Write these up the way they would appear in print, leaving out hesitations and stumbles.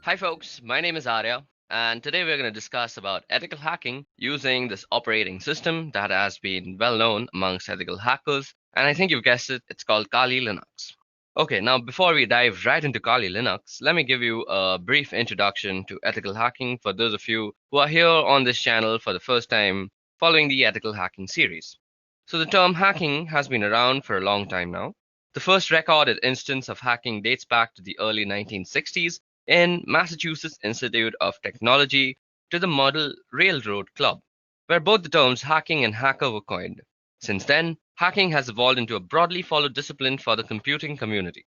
Hi folks, my name is Arya, and today we're going to discuss about ethical hacking using this operating system that has been well known amongst ethical hackers, and I think you've guessed it, it's called Kali Linux. Okay, now before we dive right into Kali Linux, let me give you a brief introduction to ethical hacking for those of you who are here on this channel for the first time following the ethical hacking series. So the term hacking has been around for a long time now. The first recorded instance of hacking dates back to the early 1960s in Massachusetts Institute of Technology to the Model Railroad Club, where both the terms hacking and hacker were coined. Since then, hacking has evolved into a broadly followed discipline for the computing community.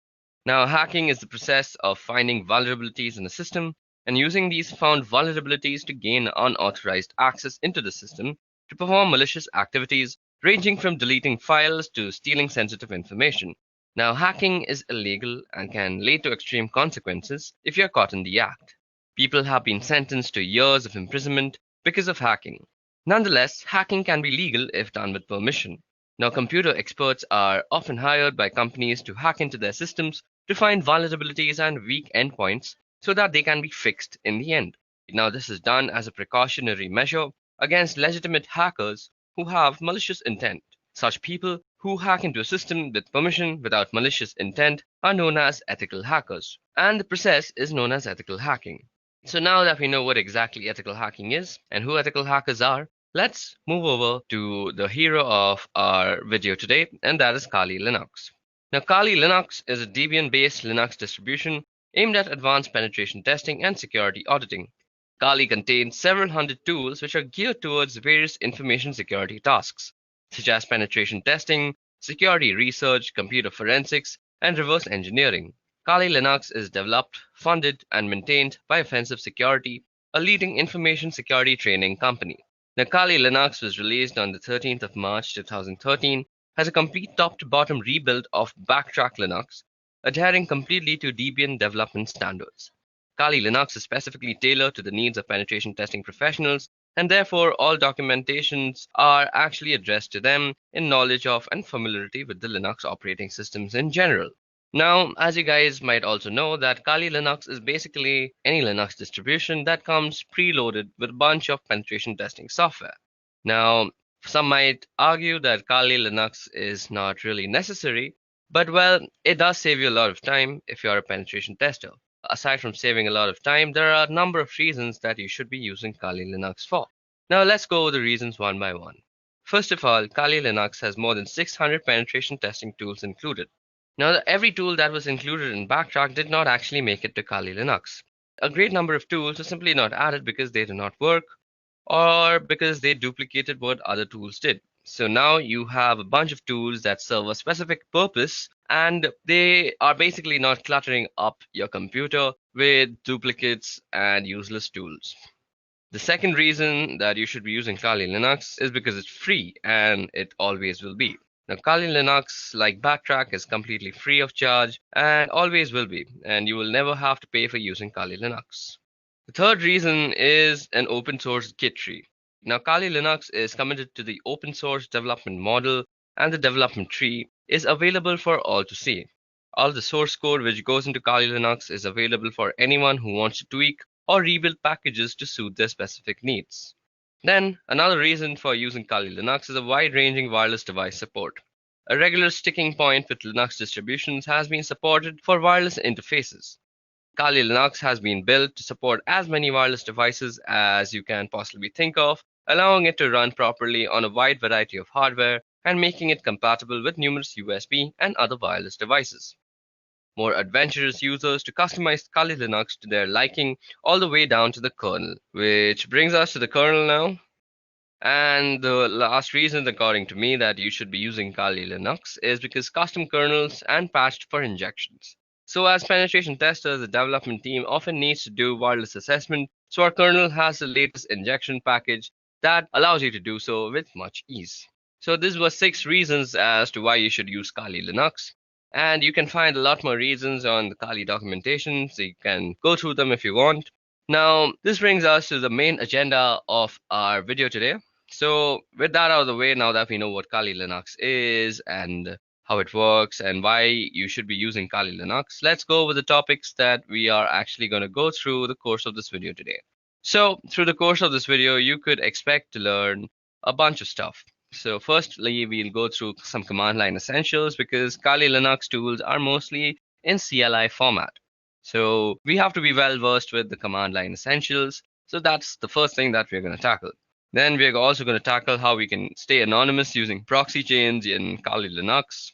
Now, hacking is the process of finding vulnerabilities in a system and using these found vulnerabilities to gain unauthorized access into the system to perform malicious activities ranging from deleting files to stealing sensitive information. Now, hacking is illegal and can lead to extreme consequences if you're caught in the act. People have been sentenced to years of imprisonment because of hacking. Nonetheless, hacking can be legal if done with permission. Now, computer experts are often hired by companies to hack into their systems to find vulnerabilities and weak endpoints so that they can be fixed in the end. Now, this is done as a precautionary measure against legitimate hackers who have malicious intent. Such people who hack into a system with permission without malicious intent are known as ethical hackers, and the process is known as ethical hacking. So now that we know what exactly ethical hacking is and who ethical hackers are, let's move over to the hero of our video today, and that is Kali Linux. Now, Kali Linux is a Debian-based Linux distribution aimed at advanced penetration testing and security auditing. Kali contains several hundred tools which are geared towards various information security tasks, such as penetration testing, security research, computer forensics, and reverse engineering. Kali Linux is developed, funded, and maintained by Offensive Security, a leading information security training company. Now, Kali Linux was released on the 13th of March 2013 as a complete top-to-bottom rebuild of Backtrack Linux, adhering completely to Debian development standards. Kali Linux is specifically tailored to the needs of penetration testing professionals, and therefore all documentations are actually addressed to them in knowledge of and familiarity with the Linux operating systems in general. Now, as you guys might also know, that Kali Linux is basically any Linux distribution that comes preloaded with a bunch of penetration testing software. Now, some might argue that Kali Linux is not really necessary, but well, it does save you a lot of time if you're a penetration tester. Aside from saving a lot of time, there are a number of reasons that you should be using Kali Linux for. Now, let's go over the reasons one by one. First of all, Kali Linux has more than 600 penetration testing tools included. Now, every tool that was included in Backtrack did not actually make it to Kali Linux. A great number of tools are simply not added because they do not work or because they duplicated what other tools did. So now you have a bunch of tools that serve a specific purpose and they are basically not cluttering up your computer with duplicates and useless tools. The second reason that you should be using Kali Linux is because it's free and it always will be. Now, Kali Linux, like Backtrack, is completely free of charge and always will be, and you will never have to pay for using Kali Linux. The third reason is an open source Git tree. Now, Kali Linux is committed to the open source development model, and the development tree is available for all to see. All the source code which goes into Kali Linux is available for anyone who wants to tweak or rebuild packages to suit their specific needs. Then, another reason for using Kali Linux is a wide-ranging wireless device support. A regular sticking point with Linux distributions has been supported for wireless interfaces. Kali Linux has been built to support as many wireless devices as you can possibly think of, allowing it to run properly on a wide variety of hardware and making it compatible with numerous USB and other wireless devices. More adventurous users to customize Kali Linux to their liking all the way down to the kernel. Which brings us to the kernel now. And the last reason, according to me, that you should be using Kali Linux is because custom kernels and patched for injections. So as penetration testers, the development team often needs to do wireless assessment, so our kernel has the latest injection package that allows you to do so with much ease. So this was 6 reasons as to why you should use Kali Linux. And you can find a lot more reasons on the Kali documentation, so you can go through them if you want. Now, this brings us to the main agenda of our video today. So with that out of the way, now that we know what Kali Linux is and how it works, and why you should be using Kali Linux, let's go over the topics that we are actually going to go through the course of this video today. So, through the course of this video, you could expect to learn a bunch of stuff. So, firstly, we'll go through some command line essentials because Kali Linux tools are mostly in CLI format. So, we have to be well versed with the command line essentials. So, that's the first thing that we're going to tackle. Then we're also going to tackle how we can stay anonymous using proxy chains in Kali Linux.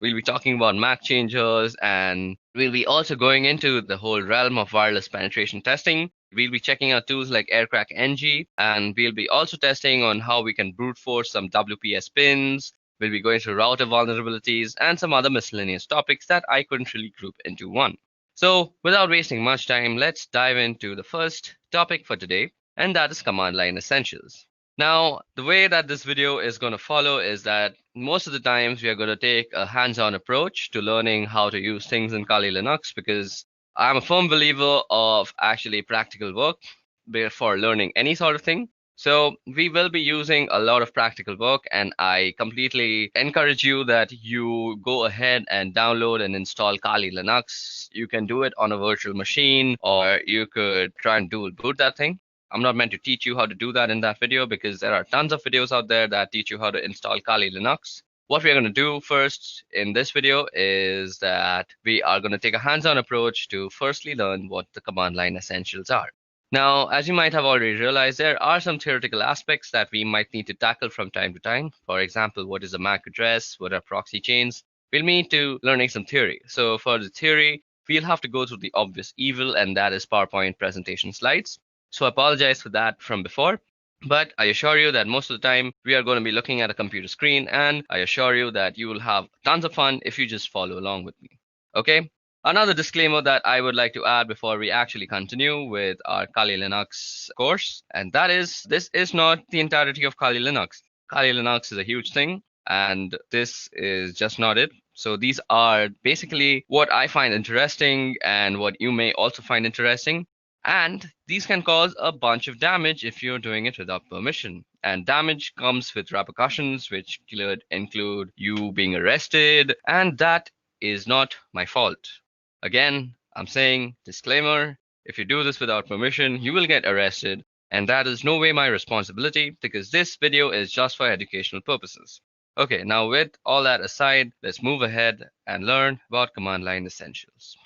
We'll be talking about MAC changers, and we'll be also going into the whole realm of wireless penetration testing. We'll be checking out tools like Aircrack NG, and we'll be also testing on how we can brute force some WPS pins. We'll be going through router vulnerabilities and some other miscellaneous topics that I couldn't really group into one. So, without wasting much time, let's dive into the first topic for today, and that is command line essentials. Now, the way that this video is going to follow is that most of the times we are going to take a hands-on approach to learning how to use things in Kali Linux because I'm a firm believer of actually practical work before learning any sort of thing. So we will be using a lot of practical work, and I completely encourage you that you go ahead and download and install Kali Linux. You can do it on a virtual machine, or you could try and dual boot that thing. I'm not meant to teach you how to do that in that video because there are tons of videos out there that teach you how to install Kali Linux. What we're going to do first in this video is that we are going to take a hands-on approach to firstly learn what the command line essentials are. Now, as you might have already realized, there are some theoretical aspects that we might need to tackle from time to time. For example, what is a MAC address? What are proxy chains? We'll need to learning some theory. So for the theory, we'll have to go through the obvious evil, and that is PowerPoint presentation slides. So I apologize for that from before, but I assure you that most of the time we are going to be looking at a computer screen, and I assure you that you will have tons of fun if you just follow along with me. Okay? Another disclaimer that I would like to add before we actually continue with our Kali Linux course, and that is this is not the entirety of Kali Linux. Kali Linux is a huge thing, and this is just not it. So these are basically what I find interesting and what you may also find interesting. And these can cause a bunch of damage if you're doing it without permission. And damage comes with repercussions, which could include you being arrested, and that is not my fault. Again, I'm saying disclaimer, if you do this without permission, you will get arrested, and that is no way my responsibility because this video is just for educational purposes. Okay, now with all that aside, let's move ahead and learn about command line essentials.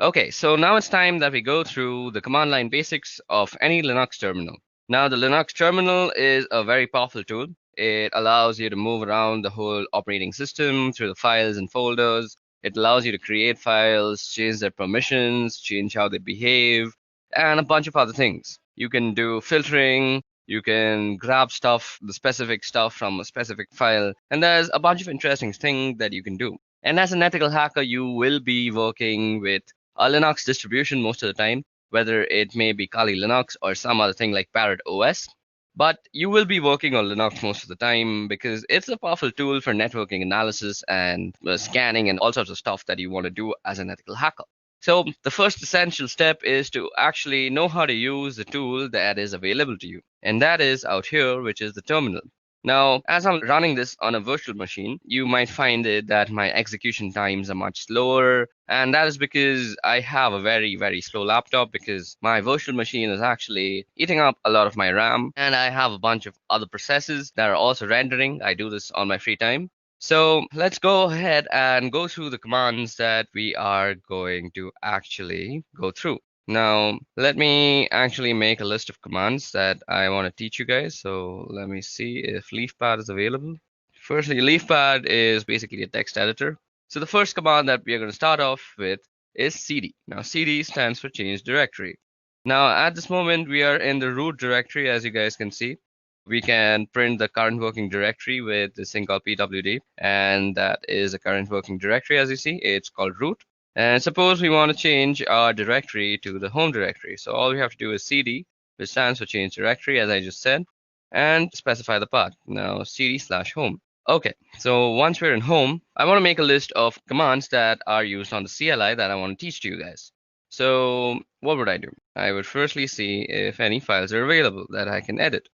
Okay, so now it's time that we go through the command line basics of any Linux terminal. Now, the Linux terminal is a very powerful tool. It allows you to move around the whole operating system through the files and folders. It allows you to create files, change their permissions, change how they behave, and a bunch of other things. You can do filtering, you can grab stuff, the specific stuff from a specific file, and there's a bunch of interesting things that you can do. And as an ethical hacker, you will be working with a Linux distribution most of the time, whether it may be Kali Linux or some other thing like Parrot OS. But you will be working on Linux most of the time because it's a powerful tool for networking analysis and scanning and all sorts of stuff that you want to do as an ethical hacker. So the first essential step is to actually know how to use the tool that is available to you. And that is out here, which is the terminal. Now, as I'm running this on a virtual machine, you might find it that my execution times are much slower. And that is because I have a very, very slow laptop because my virtual machine is actually eating up a lot of my RAM. And I have a bunch of other processes that are also rendering. I do this on my free time. So let's go ahead and go through the commands that we are going to actually go through. Now, let me actually make a list of commands that I want to teach you guys. So let me see if LeafPad is available. Firstly, LeafPad is basically a text editor. So the first command that we are going to start off with is cd. Now, cd stands for change directory. Now, at this moment, we are in the root directory, as you guys can see. We can print the current working directory with this thing called pwd, and that is a current working directory, as you see. It's called root. And suppose we want to change our directory to the home directory. So all we have to do is cd, which stands for change directory, as I just said, and specify the path. Now cd/home. Okay, so once we're in home, I want to make a list of commands that are used on the CLI that I want to teach to you guys. So what would I do? I would firstly see if any files are available that I can edit.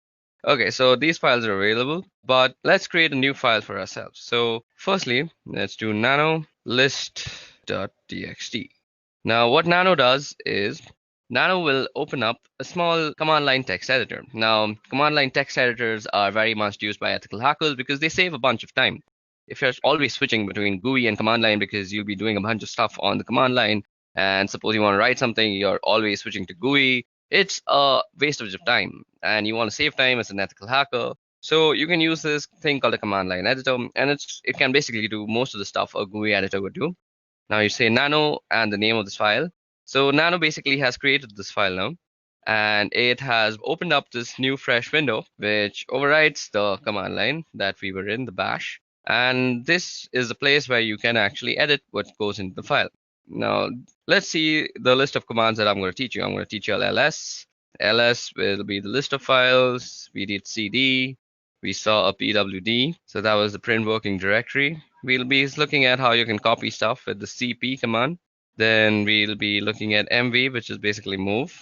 Okay, so these files are available, but let's create a new file for ourselves. So firstly, let's do nano list.txt. Now what nano does is nano will open up a small command line text editor. Now command line text editors are very much used by ethical hackers because they save a bunch of time. If you're always switching between GUI and command line because you'll be doing a bunch of stuff on the command line, and suppose you want to write something, you're always switching to GUI, it's a waste of time, and you want to save time as an ethical hacker. So you can use this thing called a command line editor, and it can basically do most of the stuff a GUI editor would do. Now you say nano and the name of this file. So nano basically has created this file now, and it has opened up this new fresh window which overrides the command line that we were in, the bash. And this is the place where you can actually edit what goes into the file. Now let's see the list of commands that I'm going to teach you. I'm going to teach you ls. Ls will be the list of files. We did cd. We saw a pwd. So that was the print working directory. We'll be looking at how you can copy stuff with the cp command. Then we'll be looking at mv, which is basically move.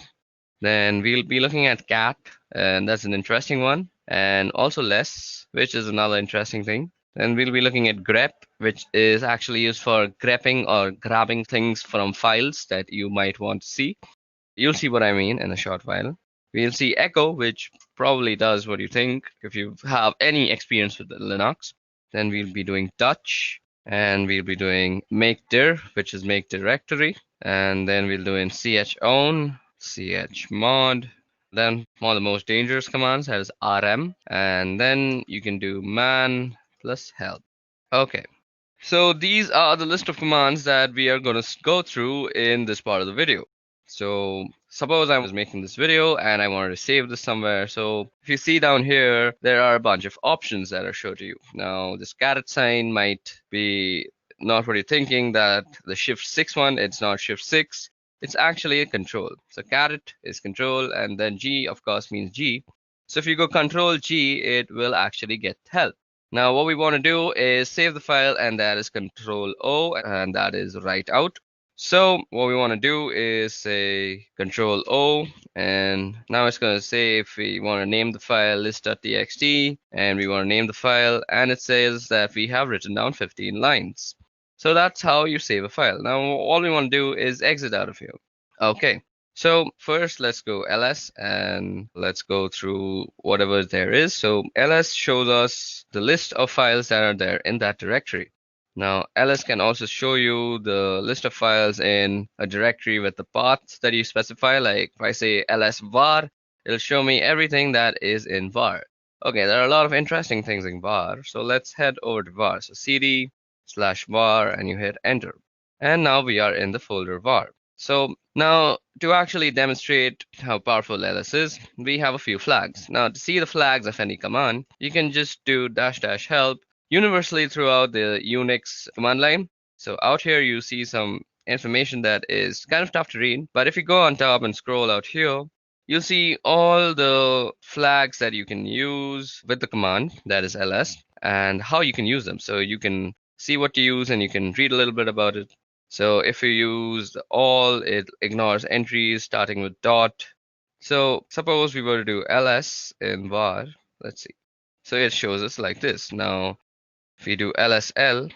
Then we'll be looking at cat, and that's an interesting one. And also less, which is another interesting thing. Then we'll be looking at grep, which is actually used for grepping or grabbing things from files that you might want to see. You'll see what I mean in a short while. We'll see echo, which probably does what you think if you have any experience with Linux. Then we'll be doing touch, and we'll be doing make dir, which is make directory. And then we'll do in chown, chmod. Then one of the most dangerous commands is rm. And then you can do man plus help. Okay. So these are the list of commands that we are going to go through in this part of the video. So suppose I was making this video and I wanted to save this somewhere. So if you see down here, there are a bunch of options that are shown to you. Now this caret sign might be not what you're thinking, that the shift 6 one, it's not shift 6. It's actually a control. So caret is control, and then G of course means G. So if you go control G, it will actually get help. Now what we want to do is save the file, and that is control O, and that is write out. So what we want to do is say control O, and now it's going to say if we want to name the file list.txt, and we want to name the file, and it says that we have written down 15 lines. So that's how you save a file. Now all we want to do is exit out of here. Okay. So first let's go ls and let's go through whatever there is. So ls shows us the list of files that are there in that directory. Now ls can also show you the list of files in a directory with the path that you specify. Like if I say ls var, it'll show me everything that is in var. Okay, there are a lot of interesting things in var. So let's head over to var. So cd/var and you hit enter. And now we are in the folder var. So now to actually demonstrate how powerful ls is, we have a few flags. Now to see the flags of any command, you can just do -- help universally throughout the Unix command line. So out here you see some information that is kind of tough to read, but if you go on top and scroll out here, you'll see all the flags that you can use with the command, that is ls, and how you can use them. So you can see what to use and you can read a little bit about it. So if you use all, it ignores entries starting with dot. So suppose we were to do ls in var, let's see. So it shows us like this. Now, if we do lsl,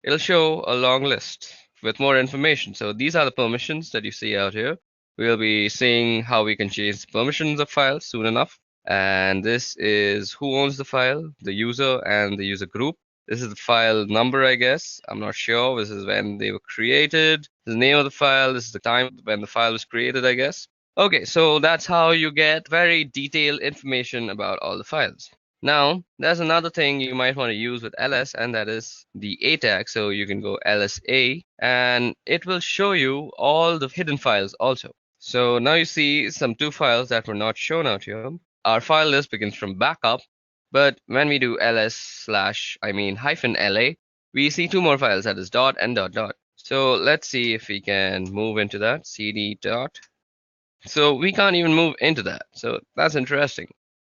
it'll show a long list with more information. So these are the permissions that you see out here. We'll be seeing how we can change the permissions of files soon enough. And this is who owns the file, the user and the user group. This is the file number, I guess. I'm not sure. This is when they were created. This is the name of the file. This is the time when the file was created, I guess. Okay, so that's how you get very detailed information about all the files. Now, there's another thing you might want to use with ls, and that is the a tag. So you can go lsa, and it will show you all the hidden files also. So now you see some 2 files that were not shown out here. Our file list begins from backup, but when we do -la, we see 2 more files, that is dot and dot dot. So let's see if we can move into that, cd dot. So we can't even move into that. So that's interesting.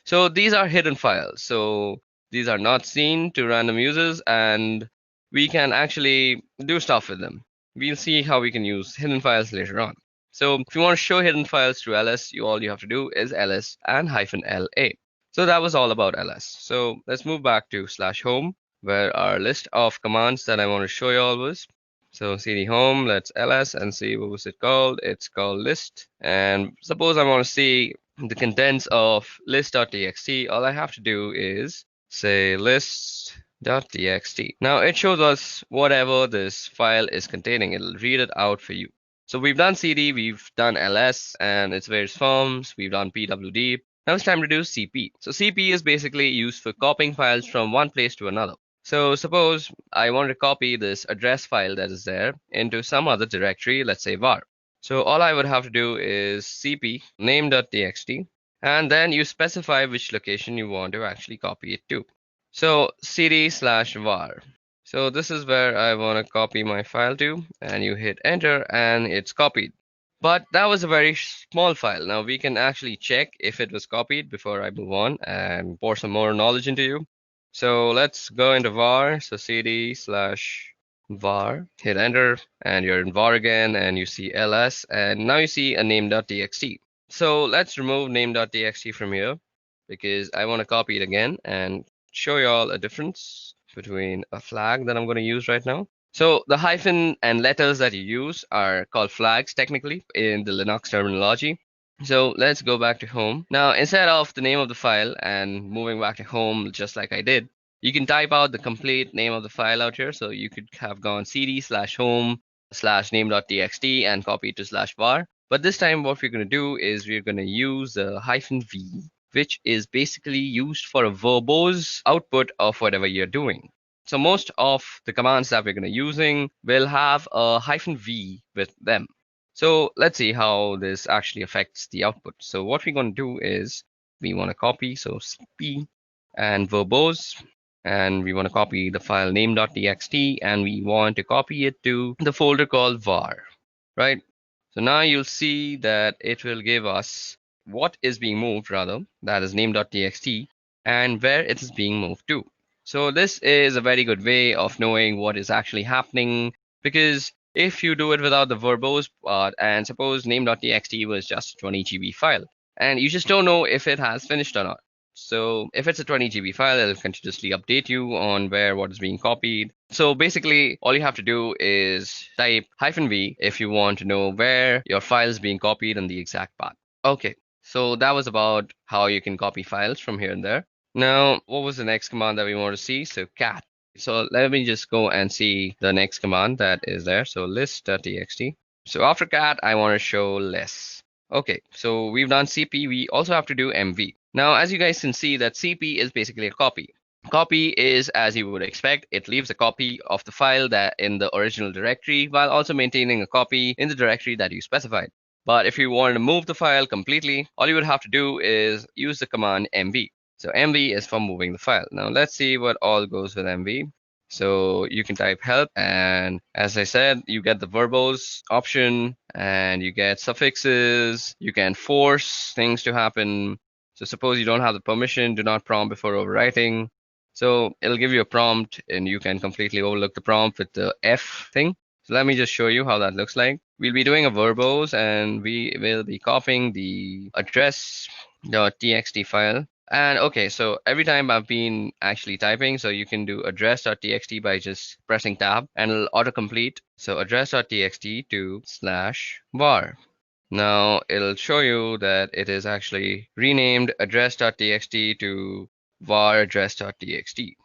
So these are hidden files. So these are not seen to random users, and we can actually do stuff with them. We'll see how we can use hidden files later on. So if you want to show hidden files through ls, all you have to do is ls and -la. So that was all about ls. So let's move back to slash home, where our list of commands that I want to show you all was. So cd home, let's ls and see what was it called. It's called list. And suppose I want to see the contents of list.txt. All I have to do is say list.txt. Now it shows us whatever this file is containing. It'll read it out for you. So we've done cd, we've done ls and its various forms, we've done pwd. Now it's time to do cp. So cp is basically used for copying files from one place to another. So suppose I want to copy this address file that is there into some other directory, let's say var. So all I would have to do is cp name.txt, and then you specify which location you want to actually copy it to. So cd/var. So this is where I want to copy my file to, and you hit enter and it's copied. But that was a very small file. Now we can actually check if it was copied before I move on and pour some more knowledge into you. So let's go into var. So cd/var, hit enter, and you're in var again, and you see ls, and now you see a name.txt. So let's remove name.txt from here because I want to copy it again and show you all a difference between a flag that I'm going to use right now. So the hyphen and letters that you use are called flags technically in the Linux terminology. So let's go back to home. Now, instead of the name of the file and moving back to home just like I did, you can type out the complete name of the file out here. So you could have gone cd/home/name.txt and copy it to /var. But this time what we're going to do is we're going to use the -v, which is basically used for a verbose output of whatever you're doing. So most of the commands that we're going to using will have a -v with them. So let's see how this actually affects the output. So what we're going to do is we want to copy, so cp and verbose, and we want to copy the file name.txt, and we want to copy it to the folder called var, right? So now you'll see that it will give us what is being moved, rather, that is name.txt, and where it is being moved to. So this is a very good way of knowing what is actually happening, because if you do it without the verbose part, and suppose name.txt was just a 20 GB file, and you just don't know if it has finished or not. So if it's a 20 GB file, it'll continuously update you on where what is being copied. So basically, all you have to do is type -v if you want to know where your file is being copied on the exact path. Okay, so that was about how you can copy files from here and there. Now, what was the next command that we want to see? So cat. So let me just go and see the next command that is there. So list.txt. So after cat, I want to show less. Okay, so we've done cp. We also have to do mv. Now, as you guys can see, that cp is basically a copy. Copy is, as you would expect, it leaves a copy of the file that in the original directory while also maintaining a copy in the directory that you specified. But if you wanted to move the file completely, all you would have to do is use the command mv. So mv is for moving the file. Now let's see what all goes with mv. So you can type help, and as I said, you get the verbose option and you get suffixes. You can force things to happen. So suppose you don't have the permission, do not prompt before overwriting. So it'll give you a prompt and you can completely overlook the prompt with the F thing. So let me just show you how that looks like. We'll be doing a verbose and we will be copying the address.txt file. And okay, so every time I've been actually typing, so you can do address.txt by just pressing tab and it'll autocomplete. So address.txt to /var. Now it'll show you that it is actually renamed address.txt to var address.txt.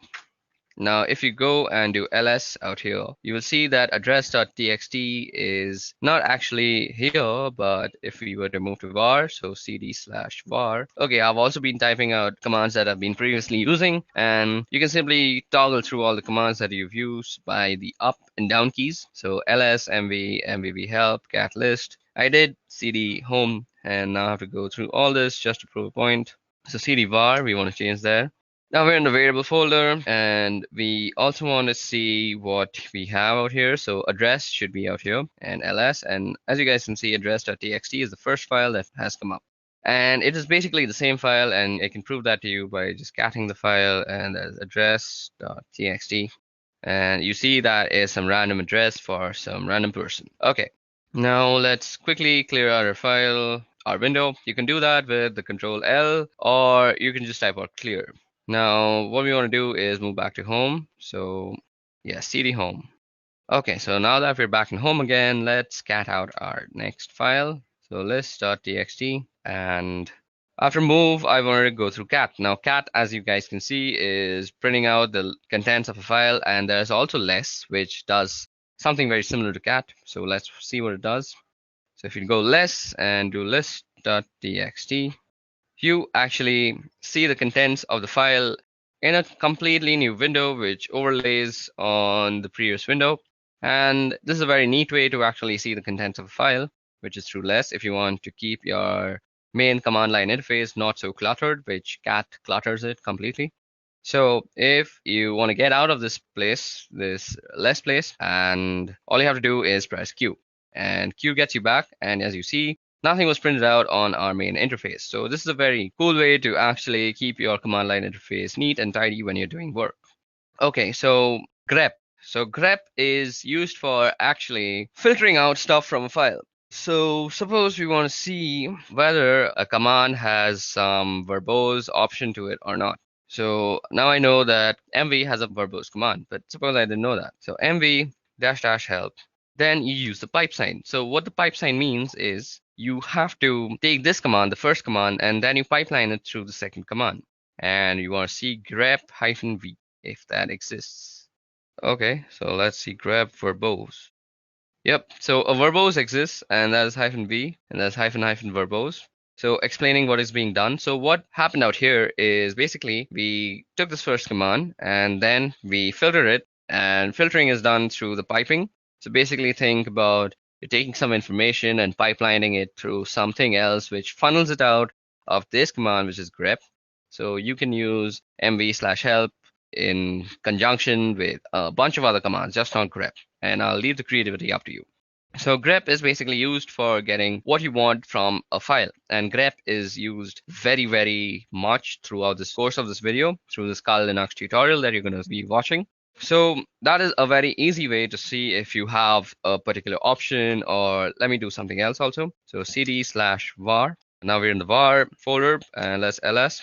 Now, if you go and do ls out here, you will see that address.txt is not actually here, but if we were to move to var, so cd/var. Okay, I've also been typing out commands that I've been previously using, and you can simply toggle through all the commands that you've used by the up and down keys. So ls, mv, mvb help, cat list. I did cd home, and now I have to go through all this just to prove a point. So cd var, we want to change there. Now we're in the variable folder, and we also want to see what we have out here. So address should be out here, and ls. And as you guys can see, address.txt is the first file that has come up. And it is basically the same file, and I can prove that to you by just catting the file, and there's address.txt. And you see that is some random address for some random person. Okay, now let's quickly clear out our file. our window. You can do that with the control L, or you can just type out clear. Now, what we want to do is move back to home. So yeah, cd home. Okay, so now that we're back in home again, let's cat out our next file. So list.txt, and after move, I wanted to go through cat. Now cat, as you guys can see, is printing out the contents of a file, and there's also less, which does something very similar to cat. So let's see what it does. So if you go less and do list.txt, you actually see the contents of the file in a completely new window, which overlays on the previous window. And this is a very neat way to actually see the contents of a file, which is through less if you want to keep your main command line interface not so cluttered, which cat clutters it completely. So if you want to get out of this place, this less place, and all you have to do is press Q, and Q gets you back. And as you see, nothing was printed out on our main interface. So this is a very cool way to actually keep your command line interface neat and tidy when you're doing work. Okay, so grep. So grep is used for actually filtering out stuff from a file. So suppose we want to see whether a command has some verbose option to it or not. So now I know that mv has a verbose command, but suppose I didn't know that. So mv dash dash help, then you use the pipe sign. So what the pipe sign means is you have to take this command, the first command, and then you pipeline it through the second command. And you want to see grep-v if that exists. Okay, so let's see grep verbose. Yep, so a verbose exists, and that is -v, and that's -verbose. So explaining what is being done. So what happened out here is basically we took this first command and then we filter it, and filtering is done through the piping. So basically think about you're taking some information and pipelining it through something else, which funnels it out of this command, which is grep. So you can use mv/help in conjunction with a bunch of other commands, just not grep. And I'll leave the creativity up to you. So grep is basically used for getting what you want from a file. And grep is used very, very much throughout this course of this video, through this Kali Linux tutorial that you're going to be watching. So that is a very easy way to see if you have a particular option, or let me do something else also. So cd/var. Now we're in the var folder, and let's ls.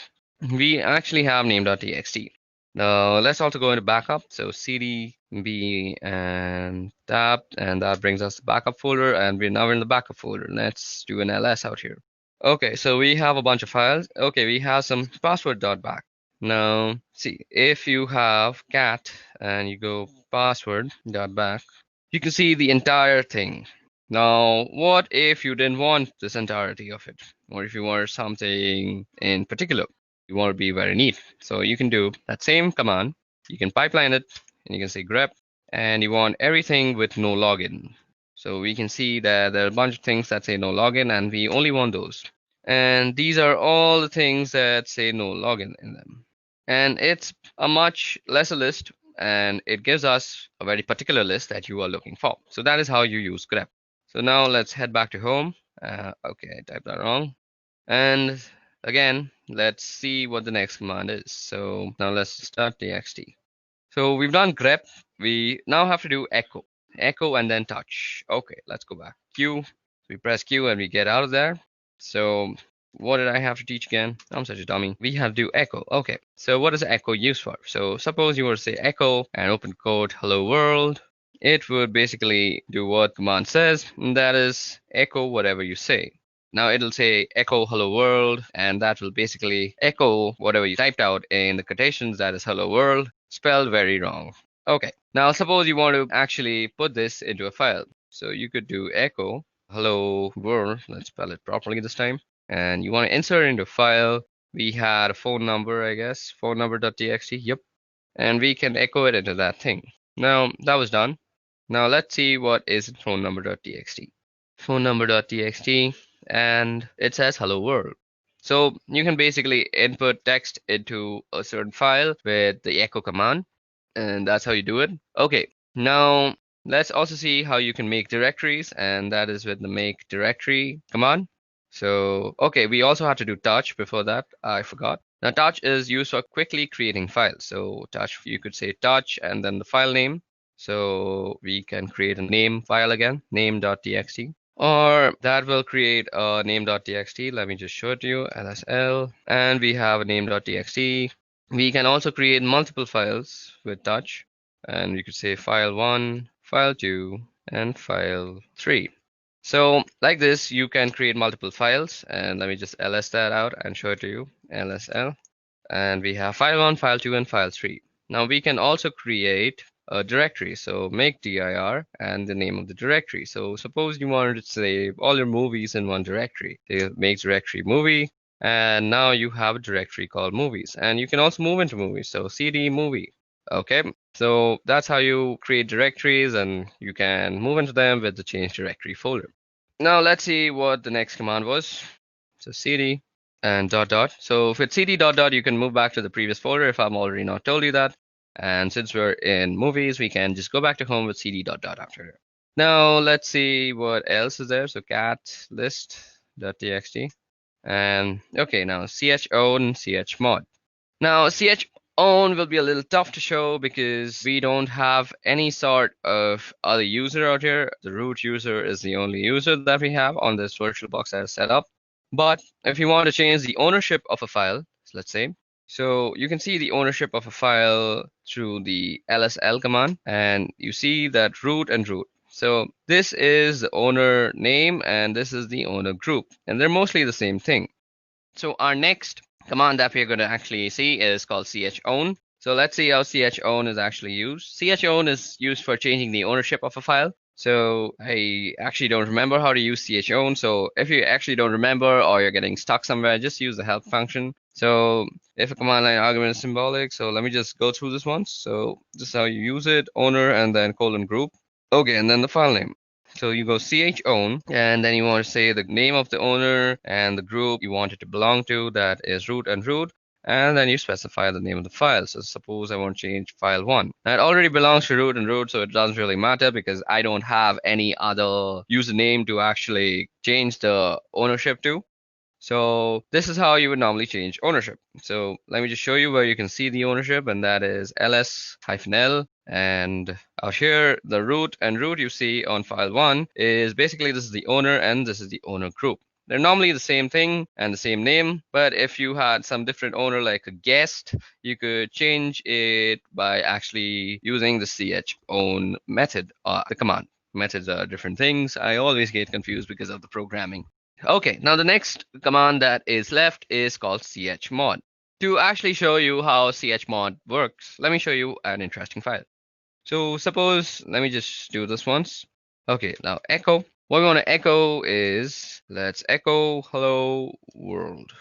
We actually have name.txt. Now let's also go into backup. So cd b and tab, and that brings us the backup folder, and we're now in the backup folder. Let's do an ls out here. Okay, so we have a bunch of files. Okay, we have some password.back. Now see, if you have cat and you go password.back, you can see the entire thing. Now, what if you didn't want this entirety of it, or if you want something in particular? You want to be very neat. So you can do that same command. You can pipeline it, and you can say grep, and you want everything with no login. So we can see that there are a bunch of things that say no login, and we only want those. And these are all the things that say no login in them. And it's a much lesser list, and it gives us a very particular list that you are looking for. So that is how you use grep. So now let's head back to home. Okay, I typed that wrong. And again, let's see what the next command is. So now let's start txt. So we've done grep. We now have to do echo. Echo and then touch. Okay, let's go back. Q. We press Q and we get out of there. So what did I have to teach again? I'm such a dummy. We have to do echo. Okay, so what is echo used for? So suppose you were to say echo and open quote hello world. It would basically do what command says, and that is echo whatever you say. Now it'll say echo hello world, and that will basically echo whatever you typed out in the quotations, that is hello world, spelled very wrong. Okay, now suppose you want to actually put this into a file. So you could do echo hello world, let's spell it properly this time, and you want to insert into a file. We had a phone number, I guess, phone number.txt, yep, and we can echo it into that thing. Now that was done. Now let's see what is phone number.txt. Phone number.txt, and it says hello world. So you can basically input text into a certain file with the echo command, and that's how you do it. Okay, now let's also see how you can make directories, and that is with the make directory command. So okay, we also have to do touch before that, I forgot. Now touch is used for quickly creating files. So touch, you could say touch and then the file name. So we can create a name file again, name.txt. or that will create a name.txt. Let me just show it to you, lsl, and we have a name.txt. We can also create multiple files with touch, and we could say file1, file2, and file3. So like this, you can create multiple files, and let me just ls that out and show it to you, lsl. And we have file1, file2, and file3. Now we can also create a directory. So make dir and the name of the directory. So suppose you wanted to save all your movies in one directory. So make directory movie, and now you have a directory called movies. And you can also move into movies. So cd movie. Okay, so that's how you create directories, and you can move into them with the change directory folder. Now let's see what the next command was. So cd and dot dot. So with cd dot dot, you can move back to the previous folder if I'm already not told you that. And since we're in movies, we can just go back to home with cd dot dot after. Now let's see what else is there. So cat list dot txt. And okay, now chown chmod. Now chown will be a little tough to show because we don't have any sort of other user out here. The root user is the only user that we have on this VirtualBox as set up. But if you want to change the ownership of a file, let's say, so you can see the ownership of a file through the lsl command, and you see that root and root. So this is the owner name and this is the owner group, and they're mostly the same thing. So our next command that we're going to actually see is called chown. So let's see how chown is actually used. Chown is used for changing the ownership of a file. So I actually don't remember how to use chown. So if you actually don't remember or you're getting stuck somewhere, just use the help function. So if a command line argument is symbolic, so let me just go through this once. So this is how you use it, owner and then colon group. Okay, and then the file name. So you go chown, and then you want to say the name of the owner and the group you want it to belong to, that is root and root, and then you specify the name of the file. So suppose I want to change file1. Now it already belongs to root and root, so it doesn't really matter because I don't have any other username to actually change the ownership to. So this is how you would normally change ownership. So let me just show you where you can see the ownership, and that is ls-l. And out here, the root and root you see on file1 is basically this is the owner and this is the owner group. They're normally the same thing and the same name, but if you had some different owner like a guest, you could change it by actually using the chown method, the command. Methods are different things. I always get confused because of the programming. Okay, now the next command that is left is called chmod. To actually show you how chmod works, let me show you an interesting file. So suppose, let me just do this once. Okay, now echo. What we want to echo is, let's echo hello world.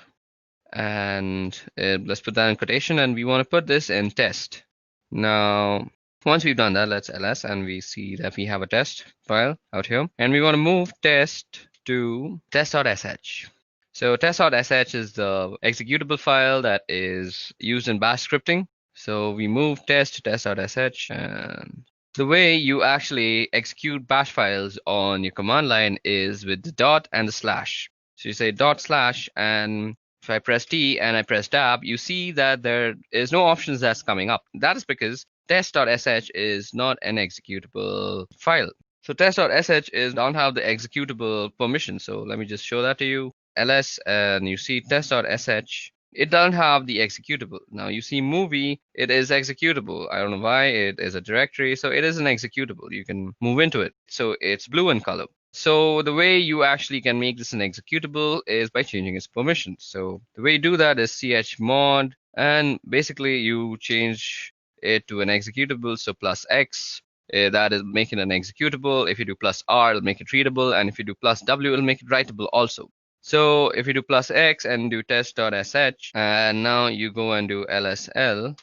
And let's put that in quotation, and we want to put this in test. Now, once we've done that, let's ls, and we see that we have a test file out here. And we want to move test to test.sh. So test.sh is the executable file that is used in bash scripting. So we move test to test.sh, and the way you actually execute bash files on your command line is with the dot and the slash. So you say dot slash, and if I press T and I press tab, you see that there is no options that's coming up. That is because test.sh is not an executable file. So test.sh don't have the executable permission. So let me just show that to you. ls, and you see test.sh. It doesn't have the executable. Now you see movie, it is executable. I don't know why, it is a directory, so it is an executable. You can move into it. So it's blue in color. So the way you actually can make this an executable is by changing its permissions. So the way you do that is chmod, and basically you change it to an executable. So plus X, that is making an executable. If you do plus R, it'll make it readable. And if you do plus W, it'll make it writable also. So if you do plus X and do test.sh, and now you go and do lsl,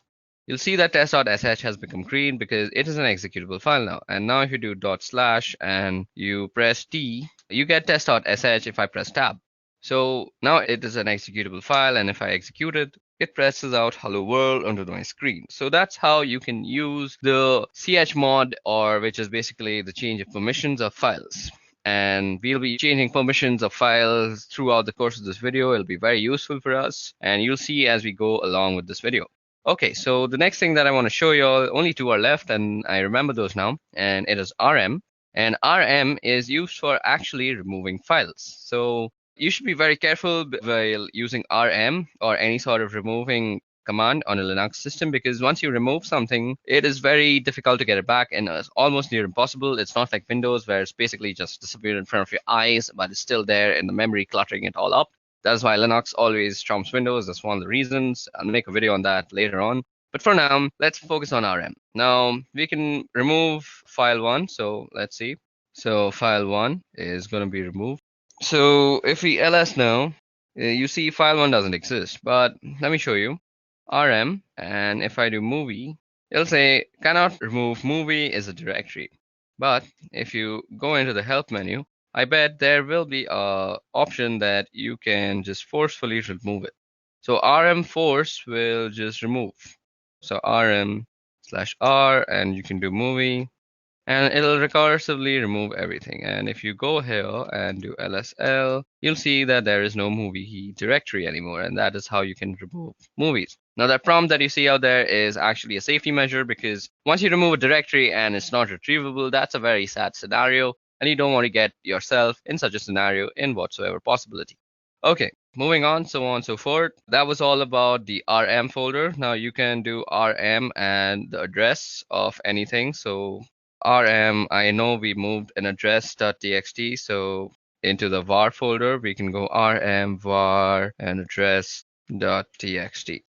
you'll see that test.sh has become green because it is an executable file now. And now if you do dot slash and you press T, you get test.sh if I press tab. So now it is an executable file, and if I execute it, it presses out hello world onto my screen. So that's how you can use the chmod, or which is basically the change of permissions of files. And we'll be changing permissions of files throughout the course of this video. It'll be very useful for us, and you'll see as we go along with this video. Okay, so the next thing that I want to show you all, only two are left, and I remember those now, and it is rm. And RM is used for actually removing files. So you should be very careful while using RM or any sort of removing command on a Linux system, because once you remove something, it is very difficult to get it back and it's almost near impossible. It's not like Windows where it's basically just disappeared in front of your eyes, but it's still there in the memory, cluttering it all up. That's why Linux always trumps Windows. That's one of the reasons. I'll make a video on that later on. But for now, let's focus on RM. Now, we can remove file 1. So let's see. So file 1 is going to be removed. So if we ls now, you see file 1 doesn't exist. But let me show you. RM, and if I do movie, it'll say cannot remove movie is a directory. But if you go into the help menu, I bet there will be a option that you can just forcefully remove it. So rm force will just remove. So rm/r, and you can do movie, and it'll recursively remove everything. And if you go here and do lsl, you'll see that there is no movie directory anymore, and that is how you can remove movies. Now that prompt that you see out there is actually a safety measure, because once you remove a directory and it's not retrievable, that's a very sad scenario, and you don't want to get yourself in such a scenario in whatsoever possibility. Okay, moving on, so on and so forth. That was all about the RM folder. Now you can do RM and the address of anything. So RM, I know we moved an address.txt, so into the var folder, we can go rm var and address.txt.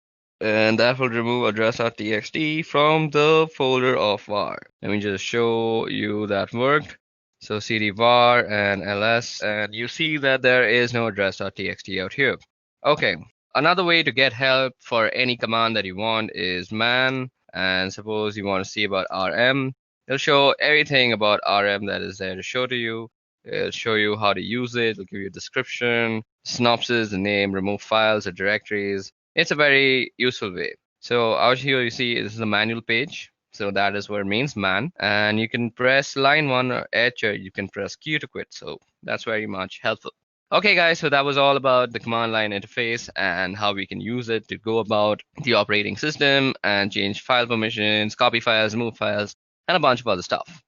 And that will remove address.txt from the folder of var. Let me just show you that worked. So cd var and ls, and you see that there is no address.txt out here. Okay, another way to get help for any command that you want is man, and suppose you want to see about rm. It'll show everything about RM that is there to show to you. It'll show you how to use it. It'll give you a description, synopsis, the name, remove files or directories. It's a very useful way. So out here you see this is the manual page. So that is what it means, man. And you can press line 1 or H, or you can press Q to quit. So that's very much helpful. Okay, guys, so that was all about the command line interface and how we can use it to go about the operating system and change file permissions, copy files, move files, and a bunch of other stuff.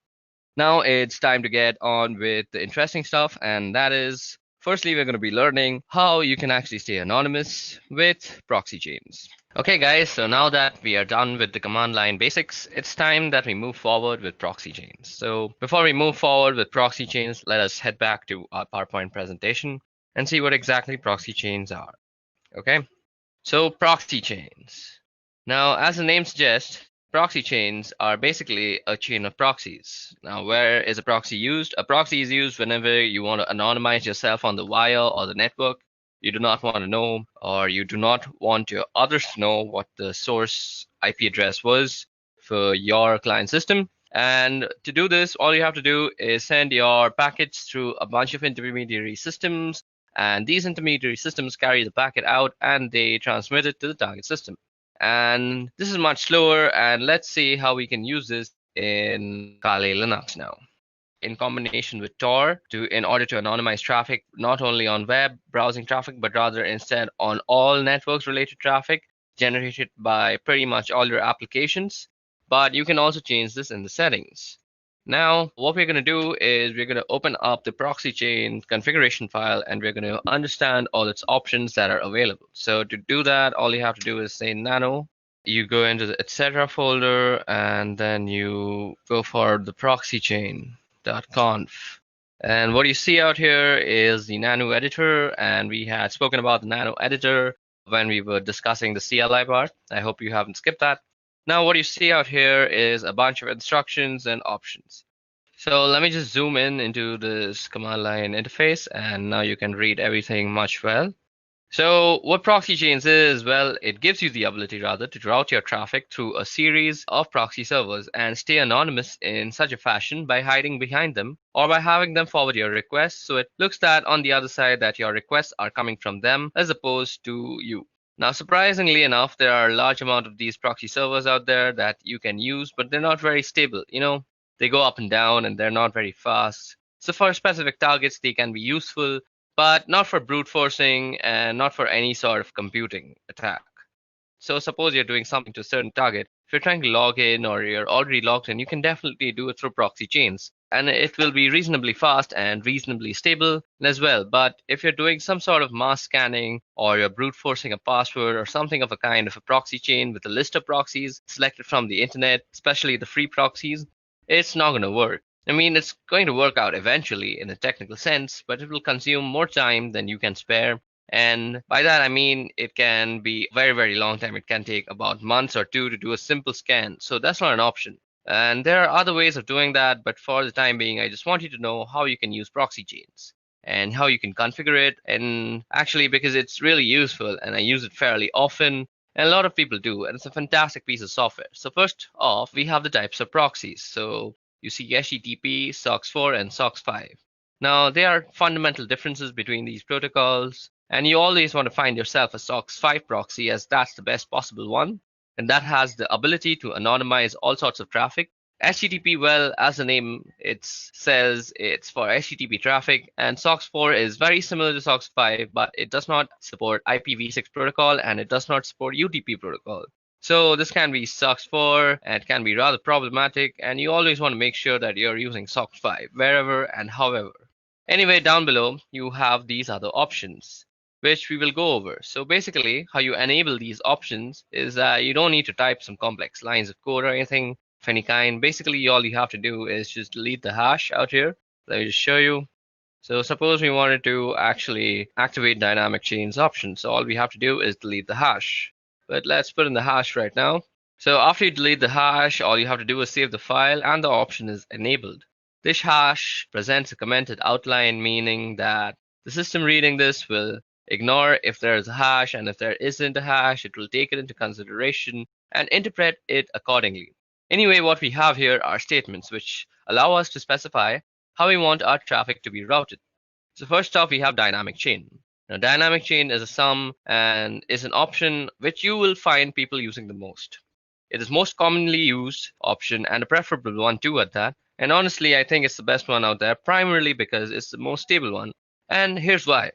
Now it's time to get on with the interesting stuff, and that is, firstly, we're going to be learning how you can actually stay anonymous with proxy chains. Okay, guys, so now that we are done with the command line basics, it's time that we move forward with proxy chains. So before we move forward with proxy chains, let us head back to our PowerPoint presentation and see what exactly proxy chains are. Okay, so proxy chains. Now, as the name suggests, proxy chains are basically a chain of proxies. Now, where is a proxy used? A proxy is used whenever you want to anonymize yourself on the wire or the network. You do not want to know, or you do not want your others to know what the source IP address was for your client system. And to do this, all you have to do is send your packets through a bunch of intermediary systems, and these intermediary systems carry the packet out and they transmit it to the target system. And this is much slower, and let's see how we can use this in Kali Linux now. In combination with Tor in order to anonymize traffic, not only on web browsing traffic, but rather instead on all networks related traffic generated by pretty much all your applications. But you can also change this in the settings. Now, what we're going to do is we're going to open up the proxy chain configuration file, and we're going to understand all its options that are available. So to do that, all you have to do is say nano. You go into the etc folder, and then you go for the proxy chain. .conf. And what you see out here is the nano editor, and we had spoken about the nano editor when we were discussing the CLI part. I hope you haven't skipped that. Now what you see out here is a bunch of instructions and options. So let me just zoom in into this command line interface, and now you can read everything much well. So what proxy chains is, well, it gives you the ability rather to route your traffic through a series of proxy servers and stay anonymous in such a fashion by hiding behind them or by having them forward your requests, so it looks that on the other side that your requests are coming from them as opposed to you. Now, surprisingly enough, there are a large amount of these proxy servers out there that you can use, but they're not very stable. They go up and down and they're not very fast. So for specific targets, they can be useful, but not for brute forcing and not for any sort of computing attack. So suppose you're doing something to a certain target. If you're trying to log in or you're already logged in, you can definitely do it through proxy chains. and it will be reasonably fast and reasonably stable as well. But if you're doing some sort of mass scanning or you're brute forcing a password or something of a kind of a proxy chain with a list of proxies selected from the internet, especially the free proxies, it's not going to work. I mean, it's going to work out eventually in a technical sense, but it will consume more time than you can spare. And by that, I mean it can be a very, very long time. It can take about months or two to do a simple scan. So that's not an option. And there are other ways of doing that, but for the time being, I just want you to know how you can use proxy chains and how you can configure it. And actually, because it's really useful and I use it fairly often, and a lot of people do, and it's a fantastic piece of software. So first off, we have the types of proxies. So you see HTTP, SOCKS4, and SOCKS5. Now, there are fundamental differences between these protocols, and you always want to find yourself a SOCKS5 proxy as that's the best possible one, and that has the ability to anonymize all sorts of traffic. HTTP, well, as the name it says, it's for HTTP traffic, and SOCKS4 is very similar to SOCKS5, but it does not support IPv6 protocol and it does not support UDP protocol. So this can be SOCKS4 and it can be rather problematic, and you always want to make sure that you're using SOCKS5 wherever and however. Anyway, down below, you have these other options, which we will go over. So basically, how you enable these options is that you don't need to type some complex lines of code or anything of any kind. Basically, all you have to do is just delete the hash out here. Let me just show you. So suppose we wanted to actually activate dynamic chains option. So all we have to do is delete the hash. But let's put in the hash right now. So after you delete the hash, all you have to do is save the file and the option is enabled. This hash presents a commented outline, meaning that the system reading this will ignore if there is a hash, and if there isn't a hash, it will take it into consideration and interpret it accordingly. Anyway, what we have here are statements which allow us to specify how we want our traffic to be routed. So first off, we have dynamic chain. Now, dynamic chain is a sum and is an option which you will find people using the most. It is most commonly used option and a preferable one too at that. And honestly, I think it's the best one out there, primarily because it's the most stable one. And here's why.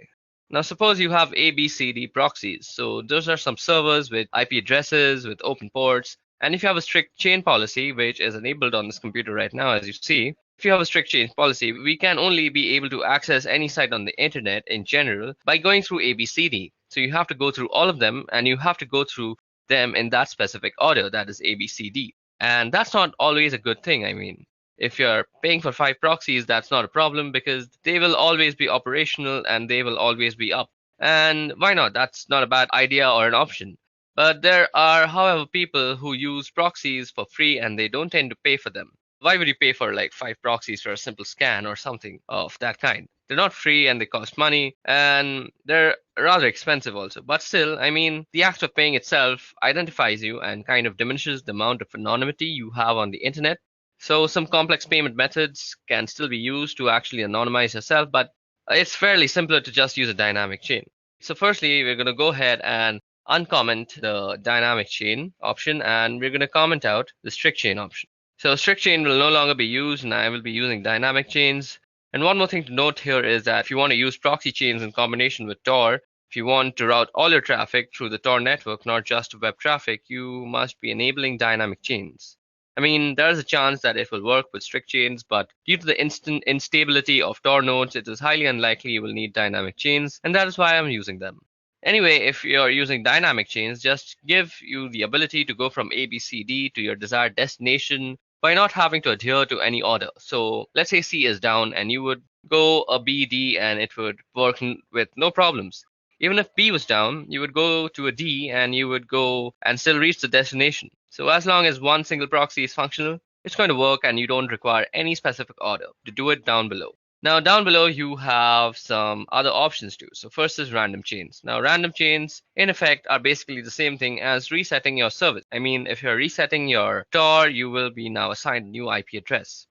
Now, suppose you have ABCD proxies. So those are some servers with IP addresses, with open ports. And if you have a strict chain policy, which is enabled on this computer right now, as you see, if you have a strict chain policy, we can only be able to access any site on the internet in general by going through ABCD. So you have to go through all of them, and you have to go through them in that specific order, that is ABCD. And that's not always a good thing. I mean, if you're paying for 5 proxies, that's not a problem because they will always be operational and they will always be up. And why not? That's not a bad idea or an option. But there are, however, people who use proxies for free and they don't tend to pay for them. Why would you pay for like 5 proxies for a simple scan or something of that kind? They're not free and they cost money and they're rather expensive also. But still, I mean, the act of paying itself identifies you and kind of diminishes the amount of anonymity you have on the internet. So some complex payment methods can still be used to actually anonymize yourself, but it's fairly simpler to just use a dynamic chain. So firstly, we're going to go ahead and uncomment the dynamic chain option, and we're going to comment out the strict chain option. So strict chain will no longer be used, and I will be using dynamic chains. And one more thing to note here is that if you want to use proxy chains in combination with Tor, if you want to route all your traffic through the Tor network, not just web traffic, you must be enabling dynamic chains. I mean, there is a chance that it will work with strict chains, but due to the instant instability of Tor nodes, it is highly unlikely you will need dynamic chains, and that is why I'm using them. Anyway, if you're using dynamic chains, just give you the ability to go from ABCD to your desired destination by not having to adhere to any order. So let's say C is down and you would go a B, D, and it would work with no problems. Even if B was down, you would go to a D and you would go and still reach the destination. So as long as one single proxy is functional, it's going to work and you don't require any specific order to do it down below. Now down below you have some other options too. So first is random chains. Now random chains in effect are basically the same thing as resetting your service. I mean, if you're resetting your Tor, you will be now assigned a new IP address.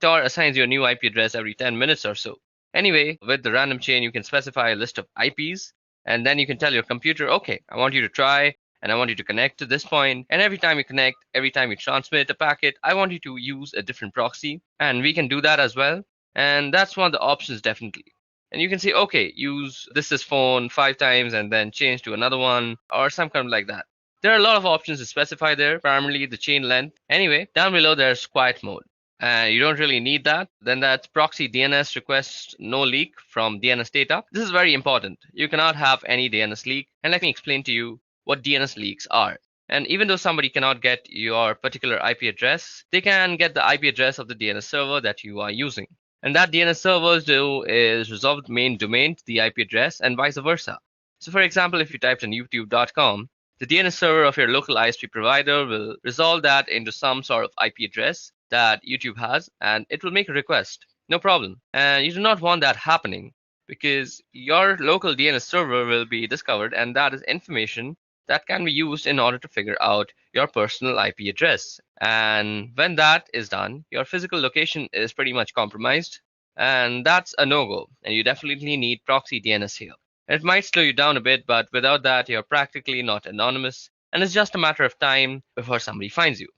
Tor assigns you a new IP address every 10 minutes or so. Anyway, with the random chain, you can specify a list of IPs, and then you can tell your computer, okay, I want you to try and I want you to connect to this point. And every time you connect, every time you transmit a packet, I want you to use a different proxy. And we can do that as well. And that's one of the options definitely. And you can say, okay, use this is phone 5 times and then change to another one or some kind of like that. There are a lot of options to specify there, primarily the chain length. Anyway, down below there's quiet mode. and you don't really need that, then that's proxy DNS requests no leak from DNS data. This is very important. You cannot have any DNS leak. And let me explain to you what DNS leaks are. And even though somebody cannot get your particular IP address, they can get the IP address of the DNS server that you are using. And that DNS servers do is resolve the main domain to the IP address and vice versa. So for example, if you typed in youtube.com, the DNS server of your local ISP provider will resolve that into some sort of IP address that YouTube has, and it will make a request. No problem. And you do not want that happening because your local DNS server will be discovered, and that is information that can be used in order to figure out your personal IP address. And when that is done, your physical location is pretty much compromised, and that's a no go. And you definitely need proxy DNS here. It might slow you down a bit, but without that, you're practically not anonymous, and it's just a matter of time before somebody finds you.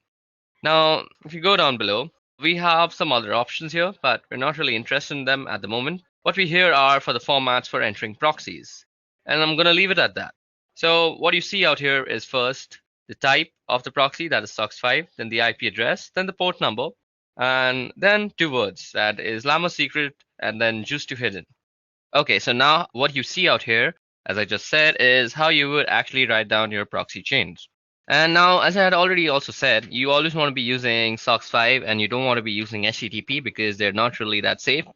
Now, if you go down below, we have some other options here, but we're not really interested in them at the moment. What we here are for the formats for entering proxies, and I'm going to leave it at that. So what you see out here is first the type of the proxy, that is SOCKS5, then the IP address, then the port number, and then two words, that is Llama secret and then juice to hidden. Okay, so now what you see out here, as I just said, is how you would actually write down your proxy chains. And now, as I had already also said, you always want to be using SOCKS5 and you don't want to be using HTTP because they're not really that safe.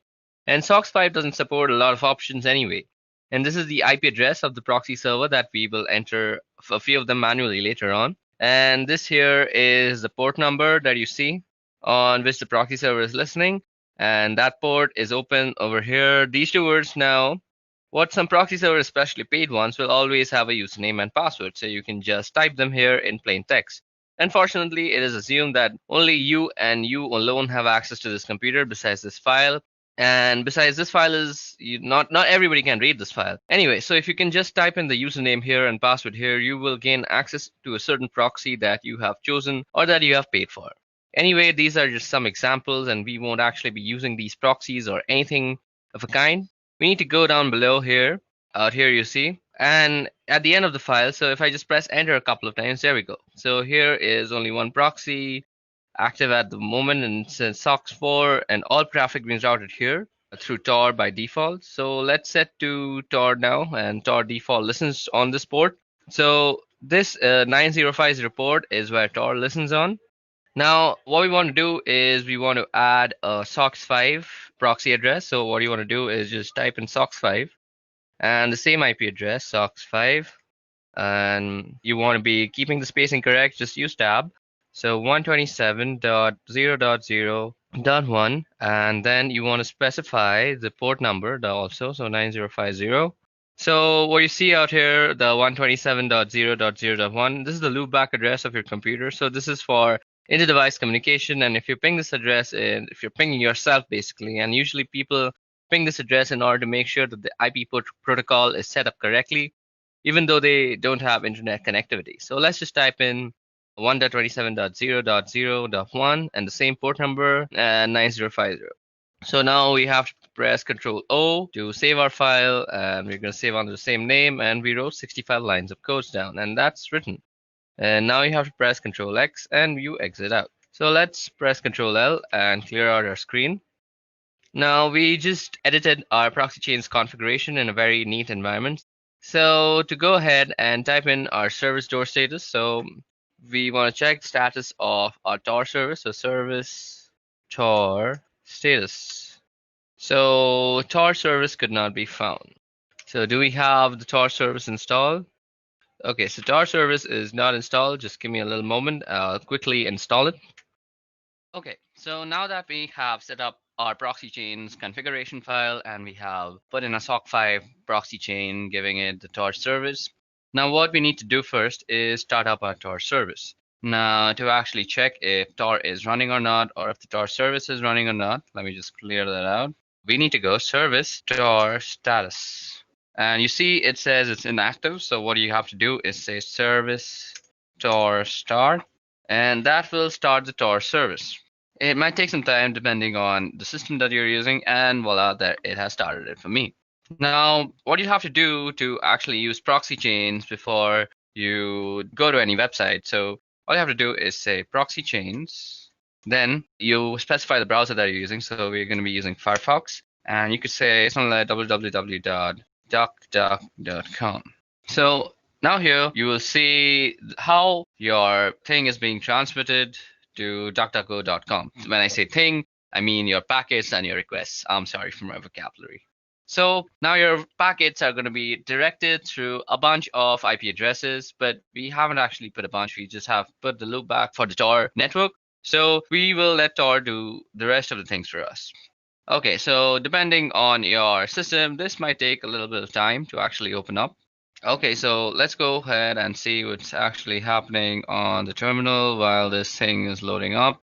And SOCKS5 doesn't support a lot of options anyway. And this is the IP address of the proxy server that we will enter a few of them manually later on. And this here is the port number that you see on which the proxy server is listening. And that port is open over here. These two words now, what some proxy servers, especially paid ones, will always have a username and password. So you can just type them here in plain text. Unfortunately, it is assumed that only you and you alone have access to this computer besides this file. And besides, this file is not everybody can read this file. Anyway, so if you can just type in the username here and password here, you will gain access to a certain proxy that you have chosen or that you have paid for. Anyway, these are just some examples, and we won't actually be using these proxies or anything of a kind. We need to go down below here. Out here you see, and at the end of the file, so if I just press enter a couple of times, there we go. So here is only one proxy active at the moment, and it says SOCKS4, and all traffic being routed here through Tor by default. So let's set to Tor now, and Tor default listens on this port. So this 9050 port is where Tor listens on. Now, what we want to do is we want to add a SOCKS5 proxy address. So what you want to do is just type in SOCKS5 and the same IP address, SOCKS5. And you want to be keeping the spacing correct, just use tab. So 127.0.0.1, and then you want to specify the port number also, so 9050. So what you see out here, the 127.0.0.1, this is the loopback address of your computer. So this is for inter-device communication, and if you ping this address in, if you're pinging yourself basically, and usually people ping this address in order to make sure that the IP protocol is set up correctly, even though they don't have internet connectivity. So let's just type in 1.27.0.0.1 and the same port number and 9050. So now we have to press Control O to save our file, and we're going to save under the same name, and we wrote 65 lines of codes down, and that's written. And now you have to press Control X and you exit out. So let's press Control L and clear out our screen. Now we just edited our proxy chains configuration in a very neat environment. So to go ahead and type in our service door status. So we want to check the status of our Tor service. So service Tor status. So Tor service could not be found. So do we have the Tor service installed? Okay, so Tor service is not installed. Just give me a little moment. I'll quickly install it. Okay, so now that we have set up our proxy chains configuration file and we have put in a SOCK5 proxy chain, giving it the Tor service. Now what we need to do first is start up our Tor service. Now to actually check if Tor is running or not, or if the Tor service is running or not, let me just clear that out. We need to go service Tor status. And you see it says it's inactive. So what you have to do is say service Tor start, and that will start the Tor service. It might take some time depending on the system that you're using, and voila, there it has started it for me. Now, what you have to do to actually use proxy chains before you go to any website. So all you have to do is say proxy chains Then you specify the browser that you're using. So we're going to be using Firefox, and you could say something like www.duckduck.com. So now here you will see how your thing is being transmitted to DuckDuckGo.com. When I say thing, I mean your packets and your requests. I'm sorry for my vocabulary. So now your packets are going to be directed through a bunch of IP addresses, but we haven't actually put a bunch. We just have put the loopback for the Tor network. So we will let Tor do the rest of the things for us. Okay, so depending on your system, this might take a little bit of time to actually open up. Okay, so let's go ahead and see what's actually happening on the terminal while this thing is loading up.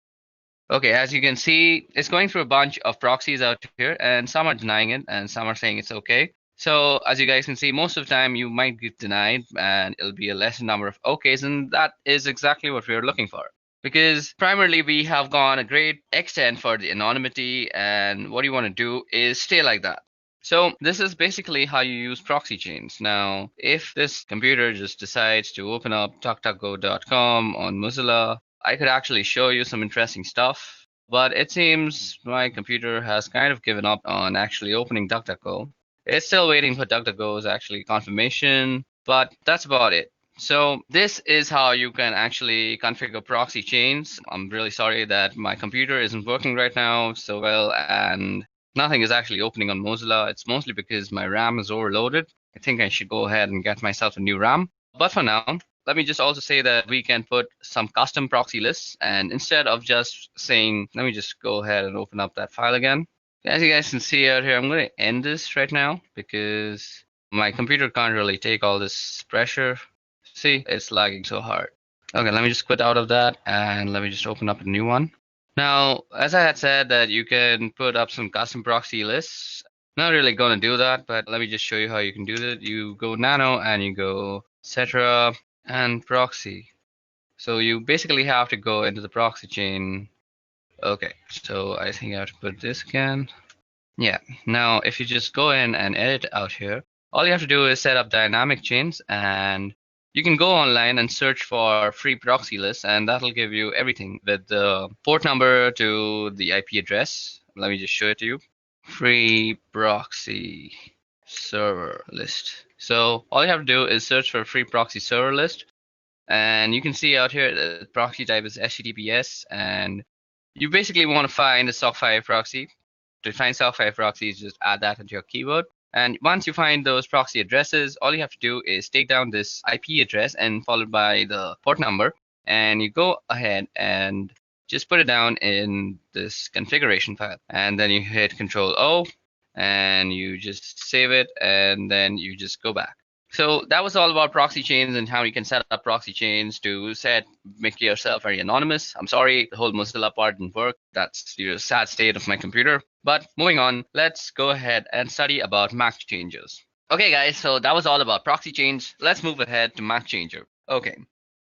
Okay, as you can see, it's going through a bunch of proxies out here, and some are denying it, and some are saying it's okay. So as you guys can see, most of the time you might get denied, and it'll be a lesser number of okays, and that is exactly what we're looking for. Because primarily we have gone a great extent for the anonymity, and what you want to do is stay like that. So this is basically how you use proxy chains. Now, if this computer just decides to open up DuckDuckGo.com on Mozilla, I could actually show you some interesting stuff, but it seems my computer has kind of given up on actually opening DuckDuckGo. It's still waiting for DuckDuckGo's actually confirmation, but that's about it. So this is how you can actually configure proxy chains. I'm really sorry that my computer isn't working right now so well, and nothing is actually opening on Mozilla. It's mostly because my RAM is overloaded. I think I should go ahead and get myself a new RAM. But for now, let me just also say that we can put some custom proxy lists, and instead of just saying, let me just go ahead and open up that file again. As you guys can see out here, I'm going to end this right now because my computer can't really take all this pressure. See, it's lagging so hard. Okay, let me just quit out of that and let me just open up a new one. Now, as I had said that you can put up some custom proxy lists. Not really going to do that, but let me just show you how you can do that. You go nano and you go etc and proxy. So you basically have to go into the proxy chain. Okay, so I think I have to put this again. Yeah, now if you just go in and edit out here, all you have to do is set up dynamic chains, and you can go online and search for free proxy lists, and that'll give you everything with the port number to the IP address. Let me just show it to you. Free proxy server list. So all you have to do is search for free proxy server list, and you can see out here the proxy type is HTTPS, and you basically want to find a SOC5 proxy. To find SOC5 proxies, just add that into your keyword. And once you find those proxy addresses, all you have to do is take down this IP address and followed by the port number, and you go ahead and just put it down in this configuration file. And then you hit Control O, and you just save it, and then you just go back. So that was all about proxy chains and how you can set up proxy chains to make yourself very anonymous. I'm sorry, the whole Mozilla part didn't work. That's the sad state of my computer. But moving on, let's go ahead and study about MAC changers. Okay, guys, so that was all about proxy chains. Let's move ahead to MAC changer. Okay.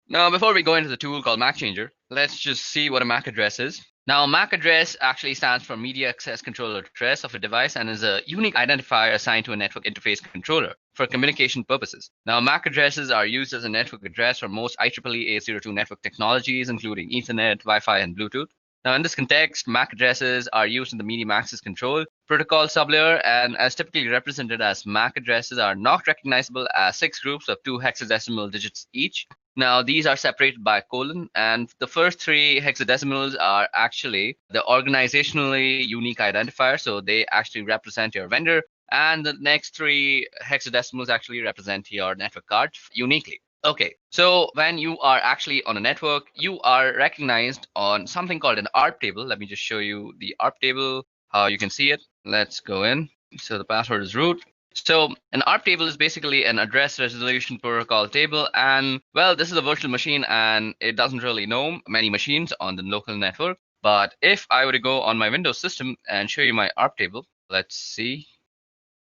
Now, before we go into the tool called MAC changer, let's just see what a MAC address is. Now, MAC address actually stands for Media Access Controller Address of a device and is a unique identifier assigned to a network interface controller for communication purposes. Now, MAC addresses are used as a network address for most IEEE 802 network technologies, including Ethernet, Wi-Fi, and Bluetooth. Now, in this context, MAC addresses are used in the medium access control protocol sublayer, and as typically represented as MAC addresses are not recognizable as 6 groups of 2 hexadecimal digits each. Now, these are separated by a colon, and the first 3 hexadecimals are actually the organizationally unique identifier, so they actually represent your vendor, and the next 3 hexadecimals actually represent your network card uniquely. Okay, so when you are actually on a network, you are recognized on something called an ARP table. Let me just show you the ARP table, how you can see it. Let's go in. So the password is root. So an ARP table is basically an address resolution protocol table, and well, this is a virtual machine and it doesn't really know many machines on the local network. But if I were to go on my Windows system and show you my ARP table, let's see.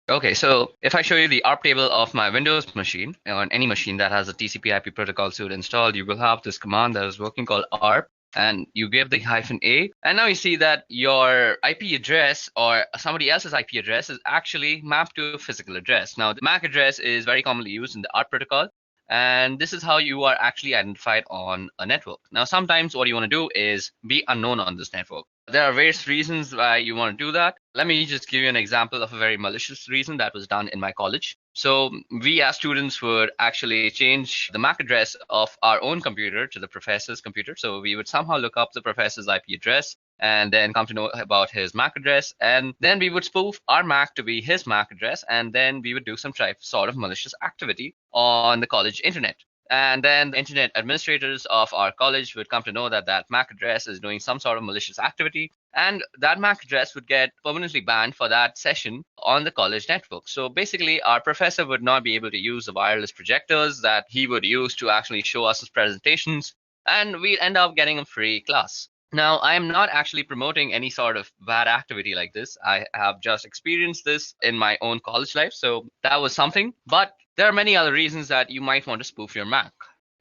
Okay, so if I show you the ARP table of my Windows machine, or on any machine that has a TCP/IP protocol suite installed, you will have this command that is working called ARP, and you give the -a, and now you see that your IP address or somebody else's IP address is actually mapped to a physical address. Now, the MAC address is very commonly used in the ARP protocol, And this is how you are actually identified on a network. Now, sometimes what you want to do is be unknown on this network. There are various reasons why you want to do that. Let me just give you an example of a very malicious reason that was done in my college. So we as students would actually change the MAC address of our own computer to the professor's computer. So we would somehow look up the professor's IP address and then come to know about his MAC address. And then we would spoof our MAC to be his MAC address. And then we would do some sort of malicious activity on the college internet. And then the internet administrators of our college would come to know that that MAC address is doing some sort of malicious activity. And that MAC address would get permanently banned for that session on the college network. So basically, our professor would not be able to use the wireless projectors that he would use to actually show us his presentations. And we'd end up getting a free class. Now, I am not actually promoting any sort of bad activity like this. I have just experienced this in my own college life. So that was something. But there are many other reasons that you might want to spoof your Mac.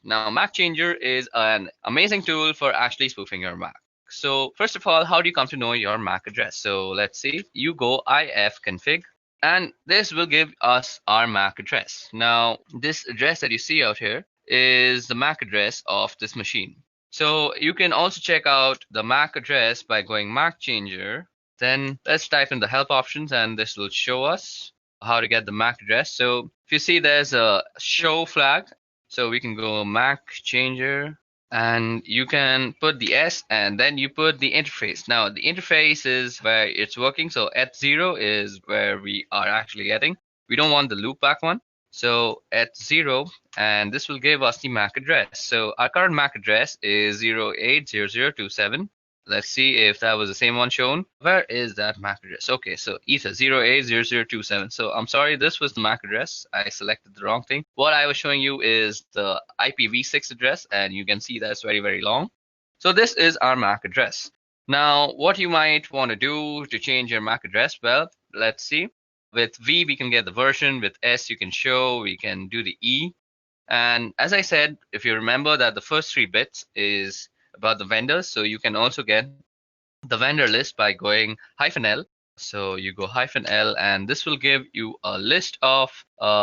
Now, Mac Changer is an amazing tool for actually spoofing your Mac. So first of all, how do you come to know your MAC address? So let's see, you go ifconfig, and this will give us our MAC address. Now, this address that you see out here is the MAC address of this machine. So you can also check out the MAC address by going MAC Changer. Then let's type in the help options, and this will show us how to get the MAC address. So if you see there's a show flag, so we can go MAC Changer, and you can put the S and then you put the interface. Now the interface is where it's working. So H0 is where we are actually getting. We don't want the loopback one. So H0, and this will give us the MAC address. So our current MAC address is 080027. Let's see if that was the same one shown. Where is that MAC address? Okay, so ether 080027. So I'm sorry, this was the MAC address. I selected the wrong thing. What I was showing you is the IPv6 address, and you can see that's very, very long. So this is our MAC address. Now, what you might want to do to change your MAC address, well, let's see. With V, we can get the version. With S, you can show. We can do the E. And as I said, if you remember that the first 3 bits is about the vendors, so you can also get the vendor list by going -L. So you go -L, and this will give you a list of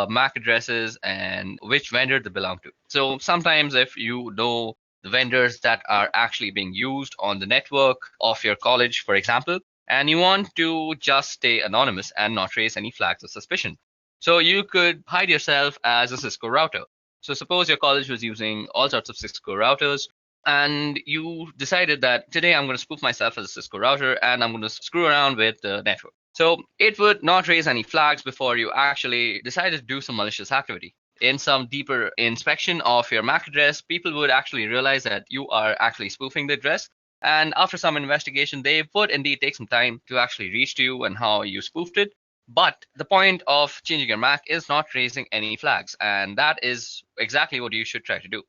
MAC addresses and which vendor they belong to. So sometimes if you know the vendors that are actually being used on the network of your college, for example, and you want to just stay anonymous and not raise any flags of suspicion, so you could hide yourself as a Cisco router. So suppose your college was using all sorts of Cisco routers, and you decided that today I'm going to spoof myself as a Cisco router and I'm going to screw around with the network. So it would not raise any flags before you actually decided to do some malicious activity. In some deeper inspection of your MAC address, people would actually realize that you are actually spoofing the address. And after some investigation, they would indeed take some time to actually reach to you and how you spoofed it. But the point of changing your MAC is not raising any flags. And that is exactly what you should try to do.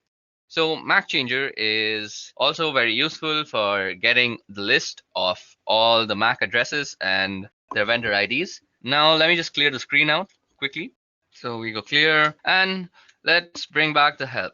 So MAC Changer is also very useful for getting the list of all the MAC addresses and their vendor IDs. Now let me just clear the screen out quickly. So we go clear, and let's bring back the help.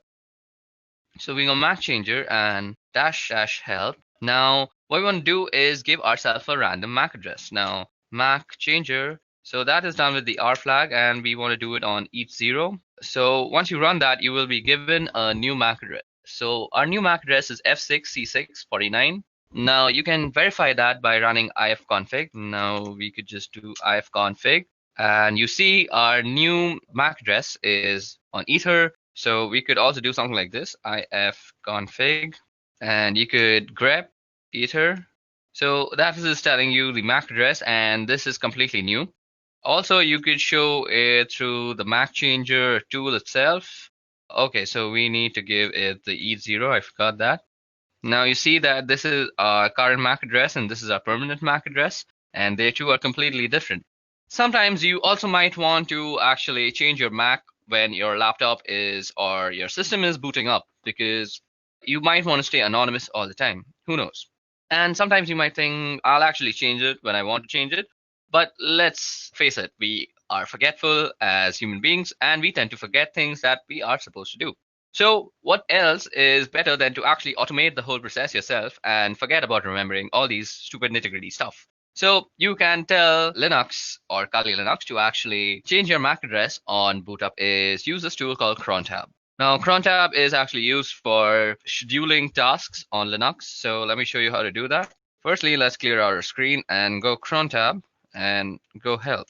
So we go MAC Changer and --help. Now what we want to do is give ourselves a random MAC address. Now MAC Changer, so that is done with the R flag, and we want to do it on each 0. So once you run that, you will be given a new MAC address. So our new MAC address is F6C649. Now you can verify that by running ifconfig. Now we could just do ifconfig, and you see our new MAC address is on Ether. So we could also do something like this, ifconfig, and you could grep Ether. So that is telling you the MAC address, and this is completely new. Also, you could show it through the MAC Changer tool itself. Okay, so we need to give it the E0. I forgot that. Now you see that this is our current MAC address and this is our permanent MAC address, and they two are completely different. Sometimes you also might want to actually change your MAC when your laptop is or your system is booting up, because you might want to stay anonymous all the time. Who knows? And sometimes you might think, I'll actually change it when I want to change it. But let's face it, we are forgetful as human beings, and we tend to forget things that we are supposed to do. So what else is better than to actually automate the whole process yourself and forget about remembering all these stupid nitty-gritty stuff? So you can tell Linux or Kali Linux to actually change your MAC address on boot up is use this tool called cron tab. Now, cron tab is actually used for scheduling tasks on Linux. So let me show you how to do that. Firstly, let's clear our screen and go cron tab and go help.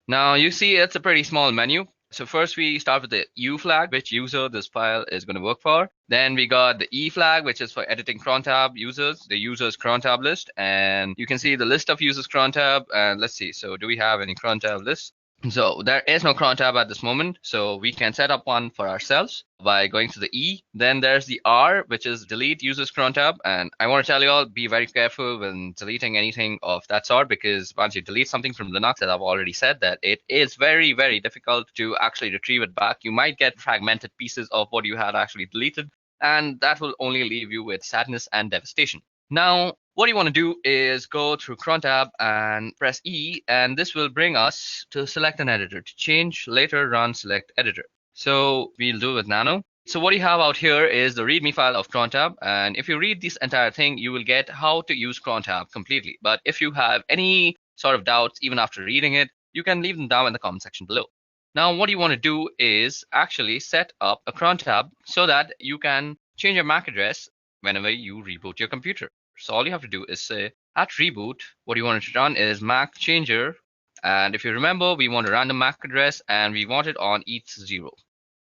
Now you see it's a pretty small menu. So first we start with the U flag, which user this file is going to work for. Then we got the E flag, which is for editing cron tab users, the users cron tab list. And you can see the list of users cron tab. And let's see, so do we have any cron tab lists? So there is no cron tab at this moment, so we can set up one for ourselves by going to the E. Then there's the R, which is delete users cron tab. And I want to tell you all, be very careful when deleting anything of that sort, because once you delete something from Linux, as I've already said, that it is very, very difficult to actually retrieve it back. You might get fragmented pieces of what you had actually deleted, and that will only leave you with sadness and devastation. Now, what you want to do is go through cron tab and press E, and this will bring us to select an editor. To change, later run select editor. So we'll do with nano. So what you have out here is the readme file of cron tab, and if you read this entire thing, you will get how to use cron tab completely. But if you have any sort of doubts even after reading it, you can leave them down in the comment section below. Now, what you want to do is actually set up a cron tab so that you can change your MAC address whenever you reboot your computer. So all you have to do is say at reboot, what you want to run is MAC changer. And if you remember, we want a random MAC address and we want it on ETH0.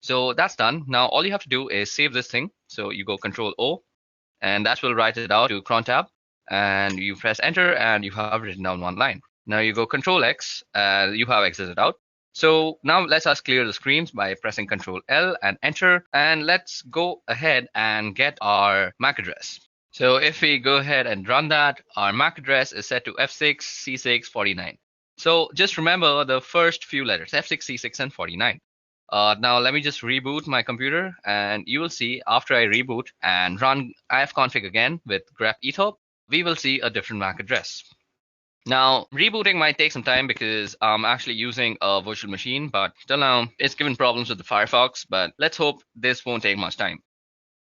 So that's done. Now all you have to do is save this thing. So you go Control O, and that will write it out to cron tab. And you press enter and you have written down one line. Now you go Control X and you have exited out. So now let's us clear the screens by pressing Control L and enter. And let's go ahead and get our MAC address. So if we go ahead and run that, our MAC address is set to F6C649. So just remember the first few letters, F6, C6, and 49. Now let me just reboot my computer, and you will see after I reboot and run ifconfig again with grep etho, we will see a different MAC address. Now, rebooting might take some time because I'm actually using a virtual machine, but till now it's given problems with the Firefox, but let's hope this won't take much time.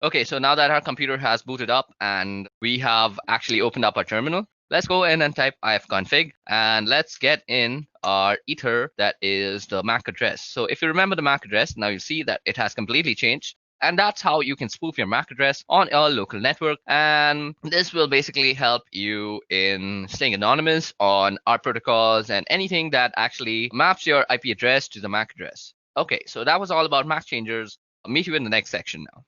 Okay, so now that our computer has booted up and we have actually opened up our terminal, let's go in and type ifconfig and let's get in our ether, that is the MAC address. So if you remember the MAC address, now you see that it has completely changed. And that's how you can spoof your MAC address on a local network. And this will basically help you in staying anonymous on our protocols and anything that actually maps your IP address to the MAC address. Okay, so that was all about MAC changers. I'll meet you in the next section now.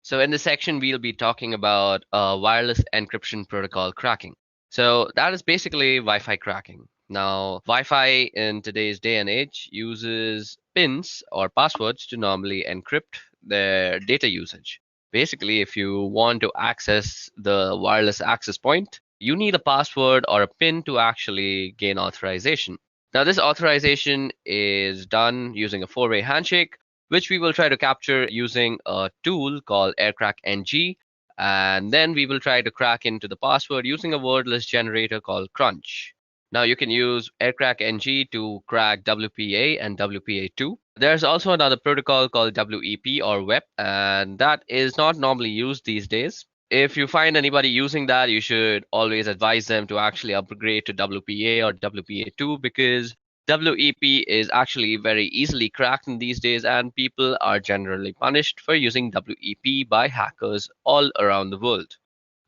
So in this section, we'll be talking about wireless encryption protocol cracking. So that is basically Wi-Fi cracking. Now, Wi-Fi in today's day and age uses pins or passwords to normally encrypt their data usage. Basically, if you want to access the wireless access point, you need a password or a pin to actually gain authorization. Now, this authorization is done using a four-way handshake, which we will try to capture using a tool called aircrackng. And then we will try to crack into the password using a wordless generator called crunch. Now you can use aircrackng to crack WPA and WPA2. There's also another protocol called WEP or WEP, and that is not normally used these days. If you find anybody using that, you should always advise them to actually upgrade to WPA or WPA2 because WEP is actually very easily cracked in these days, and people are generally punished for using WEP by hackers all around the world.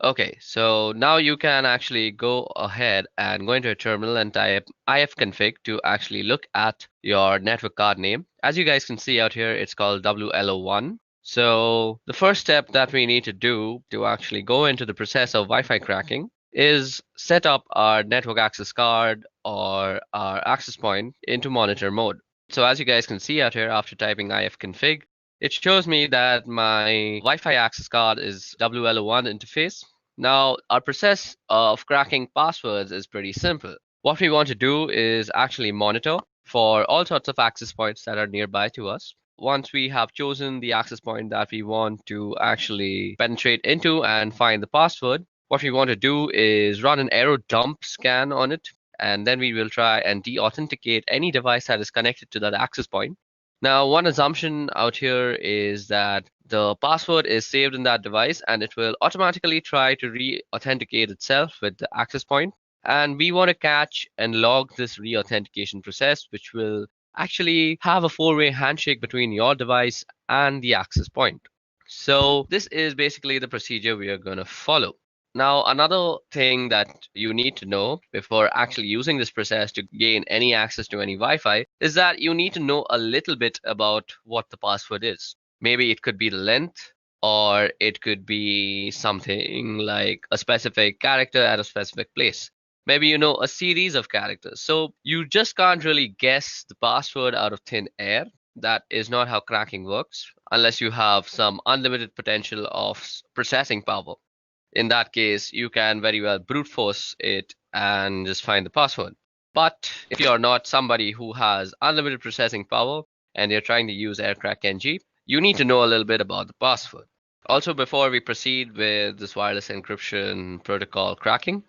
Okay, so now you can actually go ahead and go into a terminal and type ifconfig to actually look at your network card name. As you guys can see out here, it's called WLO1. So the first step that we need to do to actually go into the process of Wi-Fi cracking is set up our network access card or our access point into monitor mode. So as you guys can see out here, after typing ifconfig, it shows me that my Wi-Fi access card is WLO1 interface. Now, our process of cracking passwords is pretty simple. What we want to do is actually monitor for all sorts of access points that are nearby to us. Once we have chosen the access point that we want to actually penetrate into and find the password, what we want to do is run an arrow dump scan on it, and then we will try and de-authenticate any device that is connected to that access point. Now, one assumption out here is that the password is saved in that device and it will automatically try to re-authenticate itself with the access point. And we want to catch and log this re-authentication process, which will actually have a four-way handshake between your device and the access point. So this is basically the procedure we are going to follow. Now, another thing that you need to know before actually using this process to gain any access to any Wi-Fi is that you need to know a little bit about what the password is. Maybe it could be the length, or it could be something like a specific character at a specific place. Maybe you know a series of characters. So you just can't really guess the password out of thin air. That is not how cracking works, unless you have some unlimited potential of processing power. In that case, you can very well brute force it and just find the password. But if you're not somebody who has unlimited processing power and you're trying to use AirCrack NG, you need to know a little bit about the password. Also, before we proceed with this wireless encryption protocol cracking,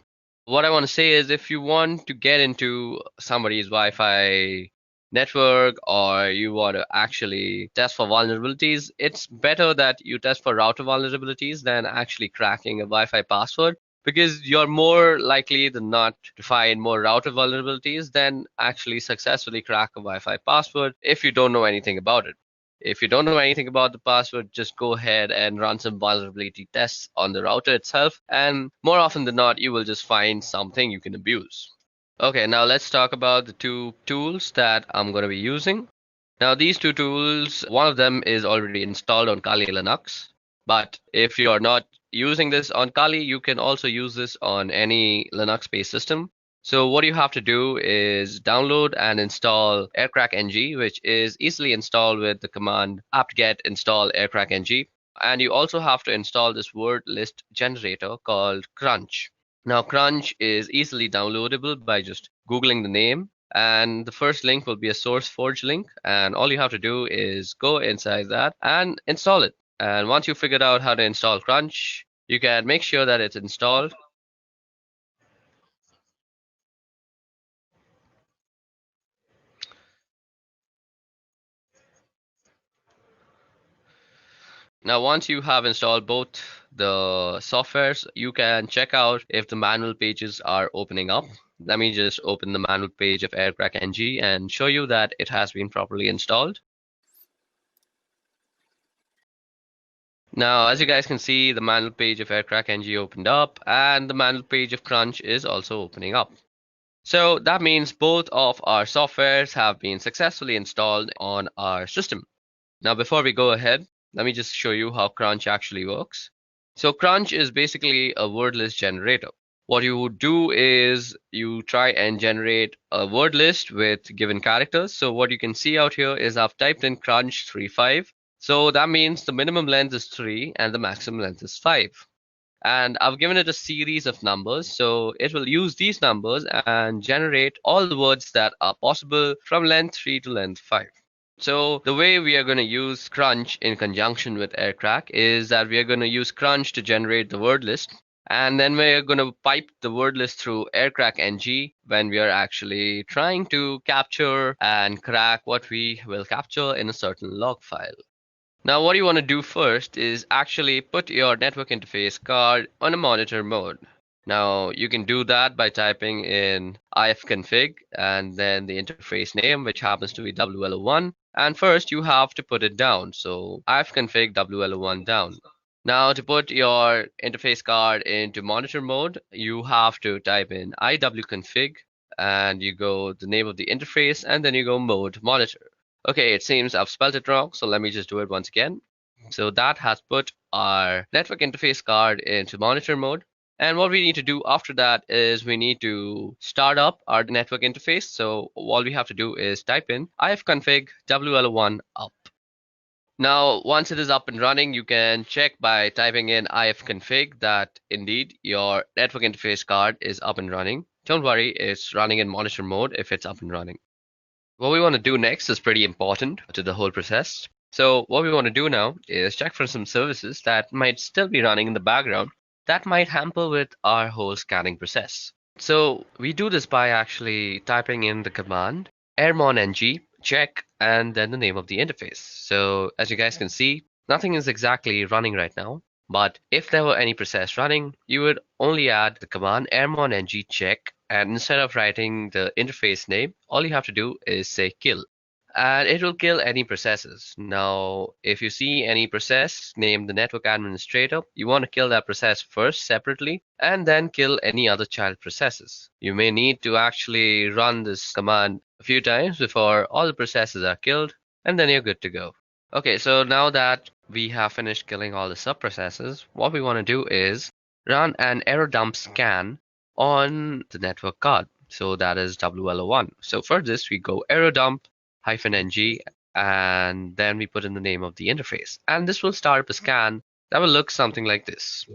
what I want to say is if you want to get into somebody's Wi-Fi network or you want to actually test for vulnerabilities, it's better that you test for router vulnerabilities than actually cracking a Wi-Fi password because you're more likely than not to find more router vulnerabilities than actually successfully crack a Wi-Fi password if you don't know anything about it. If you don't know anything about the password, just go ahead and run some vulnerability tests on the router itself, and more often than not, you will just find something you can abuse. Okay, now let's talk about the two tools that I'm going to be using. Now, these two tools, one of them is already installed on Kali Linux, but if you are not using this on Kali, you can also use this on any Linux-based system. So what you have to do is download and install aircrack ng, which is easily installed with the command apt-get install aircrack ng. And you also have to install this word list generator called Crunch. Now, Crunch is easily downloadable by just Googling the name, and the first link will be a SourceForge link, and all you have to do is go inside that and install it. And once you figured out how to install Crunch, you can make sure that it's installed. Now, once you have installed both the softwares, you can check out if the manual pages are opening up. Let me just open the manual page of Aircrack NG and show you that it has been properly installed. Now, as you guys can see, the manual page of Aircrack NG opened up and the manual page of Crunch is also opening up. So that means both of our softwares have been successfully installed on our system. Now, before we go ahead, let me just show you how Crunch actually works. So Crunch is basically a word list generator. What you would do is you try and generate a word list with given characters. So what you can see out here is I've typed in Crunch 35. So that means the minimum length is 3 and the maximum length is 5. And I've given it a series of numbers. So it will use these numbers and generate all the words that are possible from length 3 to length 5. So the way we are going to use Crunch in conjunction with AirCrack is that we are going to use Crunch to generate the word list. And then we're going to pipe the word list through AirCrack NG when we are actually trying to capture and crack what we will capture in a certain log file. Now, what you want to do first is actually put your network interface card on a monitor mode. Now, you can do that by typing in ifconfig and then the interface name, which happens to be WLO1. And first, you have to put it down. So, ifconfig WLO1 down. Now, to put your interface card into monitor mode, you have to type in iwconfig and you go the name of the interface and then you go mode monitor. Okay, it seems I've spelled it wrong, so let me just do it once again. So that has put our network interface card into monitor mode. And what we need to do after that is we need to start up our network interface. So all we have to do is type in ifconfig WL1 up. Now, once it is up and running, you can check by typing in ifconfig that indeed your network interface card is up and running. Don't worry, it's running in monitor mode if it's up and running. What we want to do next is pretty important to the whole process. So what we want to do now is check for some services that might still be running in the background that might hamper with our whole scanning process. So we do this by actually typing in the command airmon-ng check and then the name of the interface. So as you guys can see, nothing is exactly running right now. But if there were any process running, you would only add the command airmon-ng check, and instead of writing the interface name, all you have to do is say kill. and it will kill any processes. Now, if you see any process named the network administrator, you want to kill that process first separately and then kill any other child processes. You may need to actually run this command a few times before all the processes are killed, and then you're good to go. Okay, so now that we have finished killing all the sub-processes, what we want to do is run an error dump scan on the network card. So that is WLO1. So for this, we go error dump -ng, and then we put in the name of the interface. And this will start up a scan that will look something like this.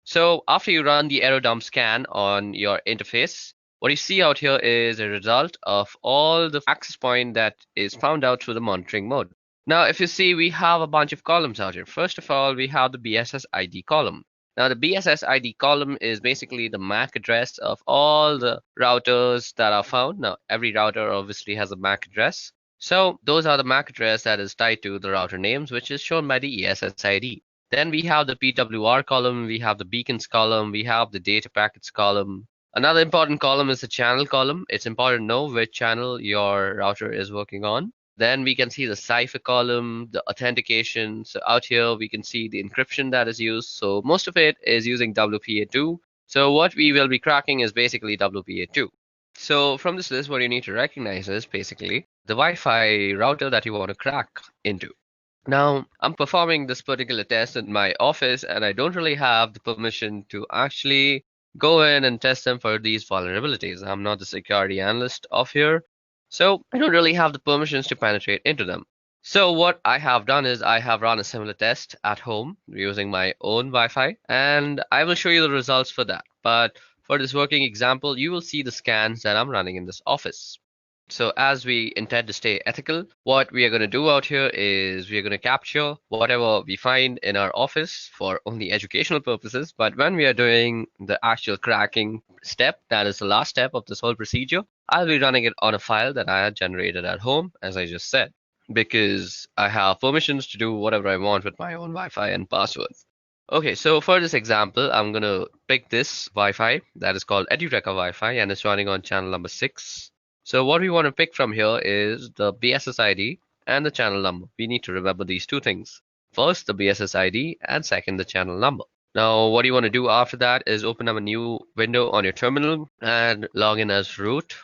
So after you run the error dump scan on your interface, what you see out here is a result of all the access point that is found out through the monitoring mode. Now, if you see, we have a bunch of columns out here. First of all, we have the BSS ID column. Now, the BSS ID column is basically the MAC address of all the routers that are found. Now, every router obviously has a MAC address. So those are the MAC address that is tied to the router names, which is shown by the ESS ID. Then we have the PWR column, we have the beacons column, we have the data packets column. Another important column is the channel column. It's important to know which channel your router is working on. Then we can see the cipher column, the authentication. So out here we can see the encryption that is used. So most of it is using WPA2. So what we will be cracking is basically WPA2. So from this list, what you need to recognize is basically the Wi-Fi router that you want to crack into. Now, I'm performing this particular test in my office, and I don't really have the permission to actually go in and test them for these vulnerabilities. I'm not the security analyst of here, so I don't really have the permissions to penetrate into them. So what I have done is I have run a similar test at home using my own Wi-Fi, and I will show you the results for that. But for this working example, you will see the scans that I'm running in this office. So as we intend to stay ethical, what we are going to do out here is we are going to capture whatever we find in our office for only educational purposes. But when we are doing the actual cracking step, that is the last step of this whole procedure, I'll be running it on a file that I had generated at home, as I just said, because I have permissions to do whatever I want with my own Wi-Fi and passwords. Okay, so for this example, I'm going to pick this Wi-Fi that is called Edureka Wi-Fi, and it's running on channel number 6. So what we want to pick from here is the BSS ID and the channel number. We need to remember these two things. First, the BSS ID, and second, the channel number. Now, what you want to do after that is open up a new window on your terminal and log in as root.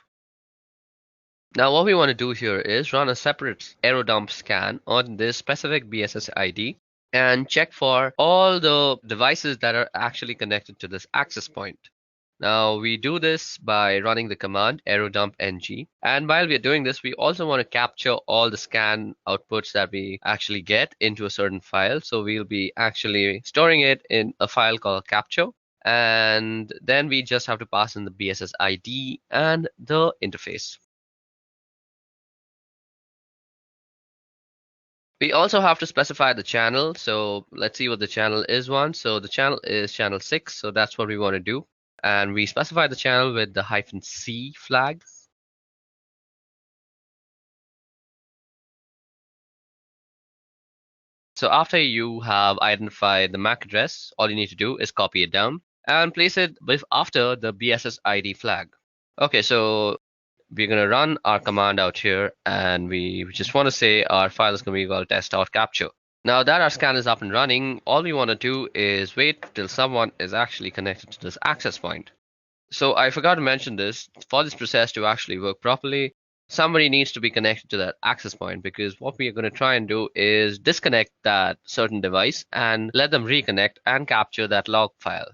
Now, what we want to do here is run a separate error dump scan on this specific BSS ID and check for all the devices that are actually connected to this access point. Now we do this by running the command error dump ng, and while we are doing this, we also want to capture all the scan outputs that we actually get into a certain file. So we'll be actually storing it in a file called capture, and then we just have to pass in the BSS ID and the interface. We also have to specify the channel. So let's see what the channel is one. So the channel is channel 6, so that's what we want to do. And we specify the channel with the -C flag. So after you have identified the MAC address, all you need to do is copy it down and place it after the BSS ID flag. Okay, so we're going to run our command out here, and we just want to say our file is going to be called test.capture. Now that our scan is up and running, all we want to do is wait till someone is actually connected to this access point. So I forgot to mention this. For this process to actually work properly, somebody needs to be connected to that access point, because what we are going to try and do is disconnect that certain device and let them reconnect and capture that log file.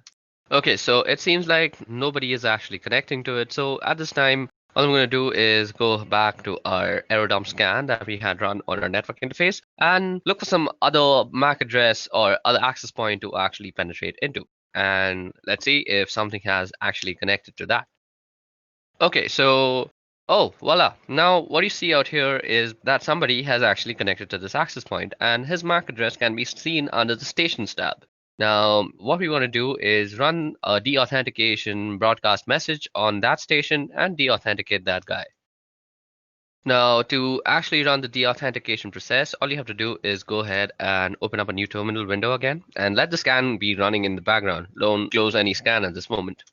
Okay, so it seems like nobody is actually connecting to it. So at this time, all I'm going to do is go back to our error dump scan that we had run on our network interface and look for some other MAC address or other access point to actually penetrate into. And let's see if something has actually connected to that. Okay, so, oh, voila. Now what you see out here is that somebody has actually connected to this access point, and his MAC address can be seen under the stations tab. Now, what we want to do is run a deauthentication broadcast message on that station and deauthenticate that guy. Now, to actually run the deauthentication process, all you have to do is go ahead and open up a new terminal window again and let the scan be running in the background. Don't close any scan at this moment.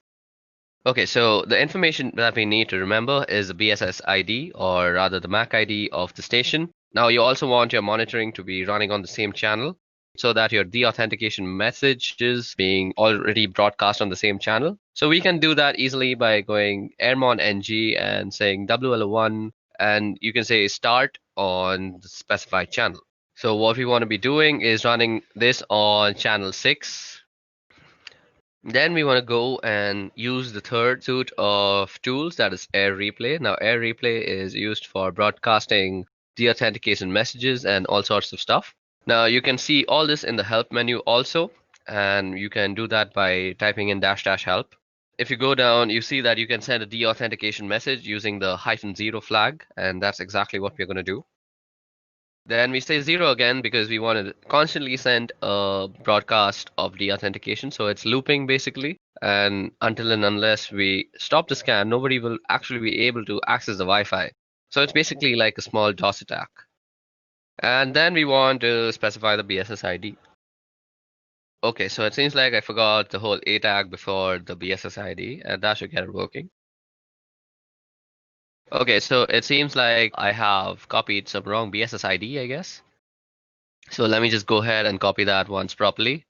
Okay, so the information that we need to remember is the BSS ID, or rather the MAC ID of the station. Now, you also want your monitoring to be running on the same channel so that your deauthentication message is being already broadcast on the same channel. So we can do that easily by going airmon ng and saying WL1, and you can say start on the specified channel. So what we want to be doing is running this on channel 6. Then we want to go and use the third suite of tools, that is Air Replay. Now, Air Replay is used for broadcasting deauthentication messages and all sorts of stuff. Now, you can see all this in the help menu also, and you can do that by typing in dash dash help. If you go down, you see that you can send a deauthentication message using the -0 flag, and that's exactly what we're going to do. Then we say 0 again because we want to constantly send a broadcast of deauthentication. So it's looping basically. And until and unless we stop the scan, nobody will actually be able to access the Wi-Fi. So it's basically like a small DOS attack. And then we want to specify the BSS ID. Okay, so it seems like I forgot the whole A tag before the BSS ID, and that should get it working. Okay, so it seems like I have copied some wrong BSS ID, I guess. So let me just go ahead and copy that once properly.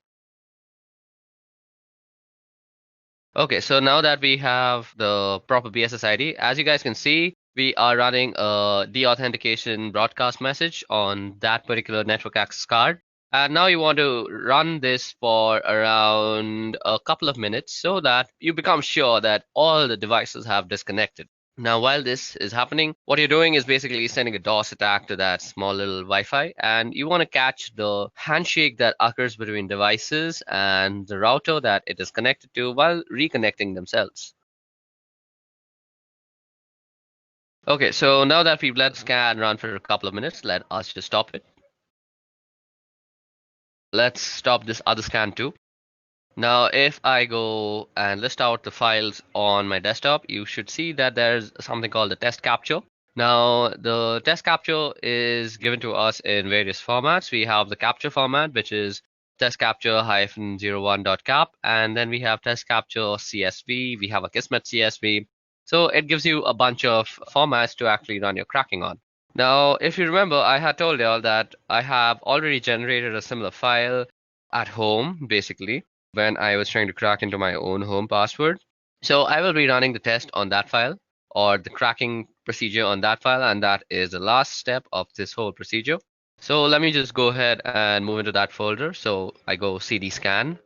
Okay, so now that we have the proper BSS ID, as you guys can see, we are running a deauthentication broadcast message on that particular network access card. And now you want to run this for around a couple of minutes so that you become sure that all the devices have disconnected. Now, while this is happening, what you're doing is basically sending a DOS attack to that small little Wi-Fi, and you want to catch the handshake that occurs between devices and the router that it is connected to while reconnecting themselves. Okay, so now that we've let the scan run for a couple of minutes, let us just stop it. Let's stop this other scan too. Now, if I go and list out the files on my desktop, you should see that there's something called the test capture. Now, the test capture is given to us in various formats. We have the capture format, which is test capture -01.cap, and then we have test capture CSV, we have a Kismet CSV. So it gives you a bunch of formats to actually run your cracking on. Now, if you remember, I had told y'all that I have already generated a similar file at home, basically, when I was trying to crack into my own home password. So I will be running the test on that file, or the cracking procedure on that file, and that is the last step of this whole procedure. So let me just go ahead and move into that folder. So I go cd scan.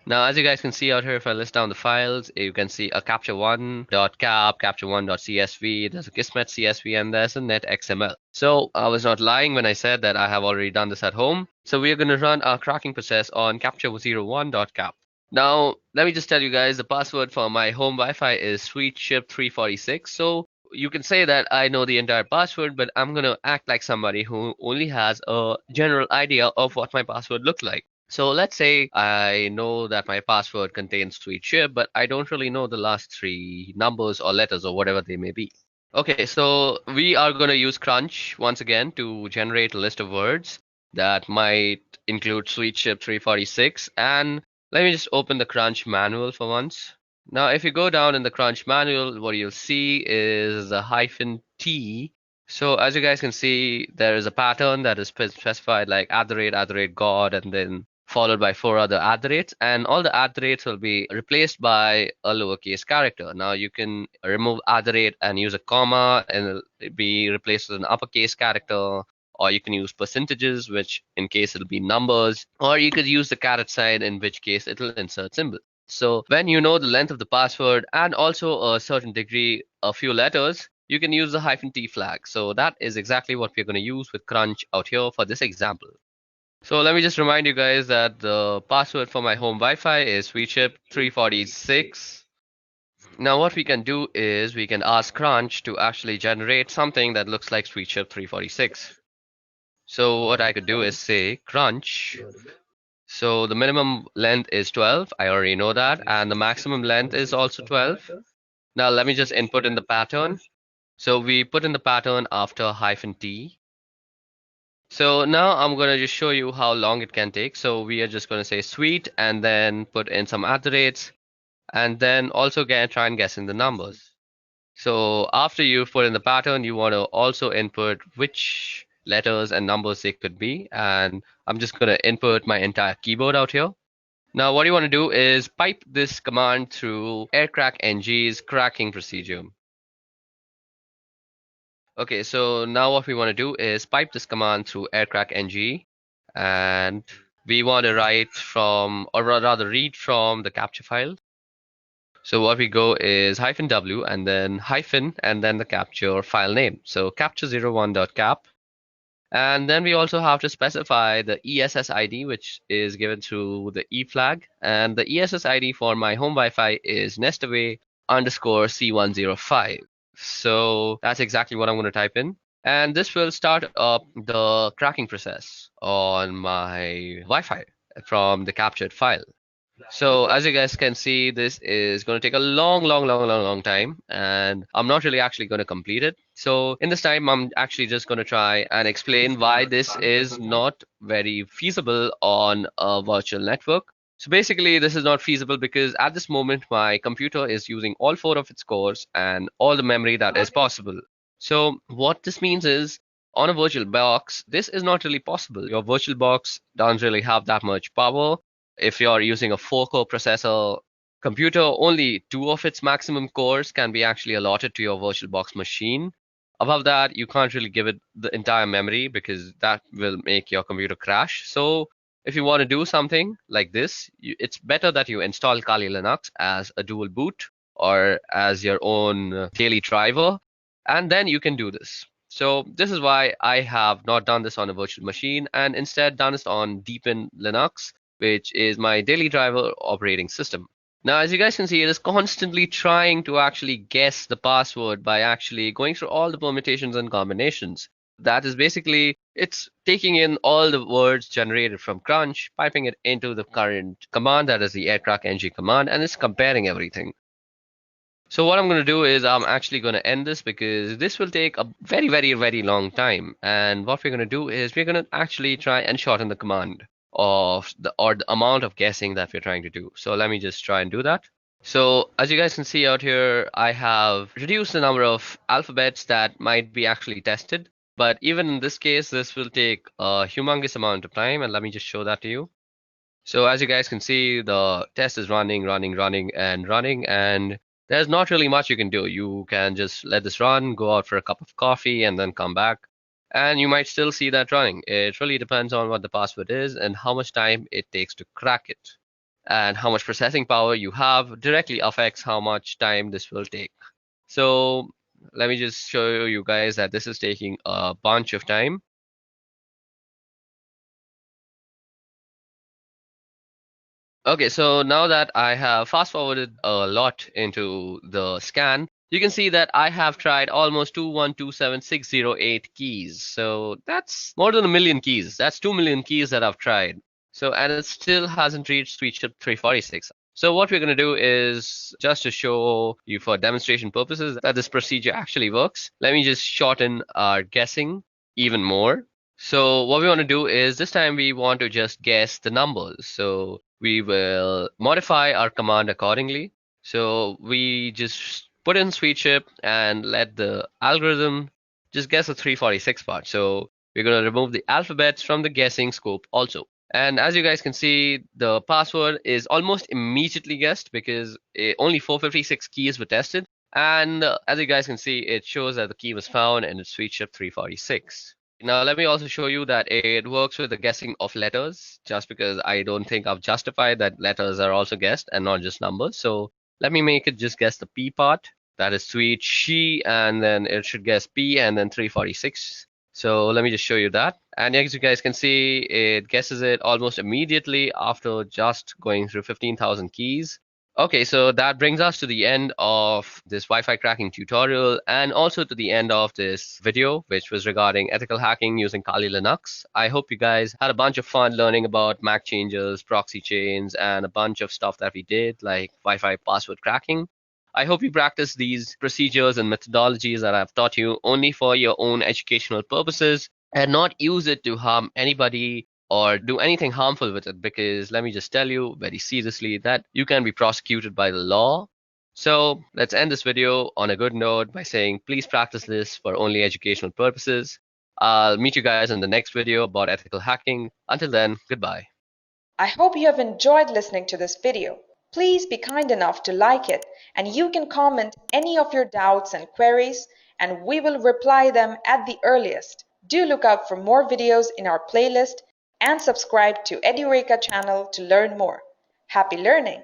Now, as you guys can see out here, if I list down the files, you can see a capture1.cap, capture1.csv, there's a Kismet CSV, and there's a netxml. So I was not lying when I said that I have already done this at home. So we are going to run our cracking process on capture01.cap. Now, let me just tell you guys the password for my home Wi-Fi is sweetship346. So you can say that I know the entire password, but I'm going to act like somebody who only has a general idea of what my password looks like. So let's say I know that my password contains sweet ship, but I don't really know the last three numbers or letters or whatever they may be. Okay, so we are going to use Crunch once again to generate a list of words that might include sweet ship 346. And let me just open the Crunch manual for once. Now, if you go down in the Crunch manual, what you'll see is the -T. So as you guys can see, there is a pattern that is specified like @God, and then followed by 4 other @, and all the @ will be replaced by a lowercase character. Now you can remove @ and use a comma, and it'll be replaced with an uppercase character, or you can use percentages, which in case it'll be numbers, or you could use the caret sign, in which case it'll insert symbol. So when you know the length of the password and also a certain degree, a few letters, you can use the -T flag. So that is exactly what we're going to use with Crunch out here for this example. So let me just remind you guys that the password for my home Wi-Fi is sweetship346. Now what we can do is we can ask Crunch to actually generate something that looks like sweetship346. So what I could do is say Crunch. So the minimum length is 12. I already know that. And the maximum length is also 12. Now let me just input in the pattern. So we put in the pattern after -T. So now I'm going to just show you how long it can take. So we are just going to say sweet and then put in some @. and then also try and guess in the numbers. So after you've put in the pattern, you want to also input which letters and numbers they could be. And I'm just going to input my entire keyboard out here. Now, what you want to do is pipe this command through aircrackng's cracking procedure. Okay, so now what we want to do is pipe this command through aircrackng, and we want to write from, or rather read from the capture file. So what we go is hyphen w and then hyphen and then the capture file name. So capture01.cap. And then we also have to specify the ESS ID, which is given through the E flag. And the ESS ID for my home Wi-Fi is nestaway underscore C105. So that's exactly what I'm going to type in. And this will start up the cracking process on my Wi-Fi from the captured file. So as you guys can see, this is going to take a long time, and I'm not really actually going to complete it. So in this time, I'm actually just going to try and explain why this is not very feasible on a virtual network. So basically, this is not feasible because at this moment, my computer is using all four of its cores and all the memory that is possible. So what this means is on a virtual box, this is not really possible. Your virtual box doesn't really have that much power. If you're using a 4-core processor computer, only 2 of its maximum cores can be actually allotted to your VirtualBox machine. Above that, you can't really give it the entire memory because that will make your computer crash. So if you want to do something like this, it's better that you install Kali Linux as a dual boot or as your own daily driver, and then you can do this. So this is why I have not done this on a virtual machine and instead done this on Deepin Linux, which is my daily driver operating system. Now, as you guys can see, it is constantly trying to actually guess the password by actually going through all the permutations and combinations. That is basically, it's taking in all the words generated from Crunch, piping it into the current command, that is the aircrackng command, and it's comparing everything. So what I'm going to do is I'm actually going to end this because this will take a very long time. And what we're going to do is we're going to actually try and shorten the command of the amount of guessing that we're trying to do. So let me just try and do that. So as you guys can see out here, I have reduced the number of alphabets that might be actually tested. But even in this case, this will take a humongous amount of time. And let me just show that to you. So as you guys can see, the test is running, and there's not really much you can do. You can just let this run, go out for a cup of coffee, and then come back. And you might still see that running. It really depends on what the password is and how much time it takes to crack it. And how much processing power you have directly affects how much time this will take. So let me just show you guys that this is taking a bunch of time. Okay, so now that I have fast forwarded a lot into the scan, you can see that I have tried almost 2127608 keys. So that's more than a million keys. That's 2 million keys that I've tried. So, and it still hasn't reached sweet chip 346. So what we're going to do is just to show you for demonstration purposes that this procedure actually works. Let me just shorten our guessing even more. So what we want to do is this time we want to just guess the numbers. So we will modify our command accordingly. So we just put in sweet chip and let the algorithm just guess the 346 part. So we're going to remove the alphabets from the guessing scope also. And as you guys can see, the password is almost immediately guessed because only 456 keys were tested. And as you guys can see, it shows that the key was found and it's sweet chip 346. Now, let me also show you that it works with the guessing of letters, just because I don't think I've justified that letters are also guessed and not just numbers. So let me make it just guess the P part. That is sweet she, and then it should guess P and then 346. So let me just show you that. And as you guys can see, it guesses it almost immediately after just going through 15,000 keys. Okay, so that brings us to the end of this Wi-Fi cracking tutorial and also to the end of this video, which was regarding ethical hacking using Kali Linux. I hope you guys had a bunch of fun learning about MAC changes, proxy chains, and a bunch of stuff that we did, like Wi-Fi password cracking. I hope you practice these procedures and methodologies that I've taught you only for your own educational purposes and not use it to harm anybody or do anything harmful with it, because let me just tell you very seriously that you can be prosecuted by the law. So let's end this video on a good note by saying please practice this for only educational purposes. I'll meet you guys in the next video about ethical hacking. Until then, goodbye. I hope you have enjoyed listening to this video. Please be kind enough to like it, and you can comment any of your doubts and queries, and we will reply them at the earliest. Do look out for more videos in our playlist and subscribe to Edureka channel to learn more. Happy learning!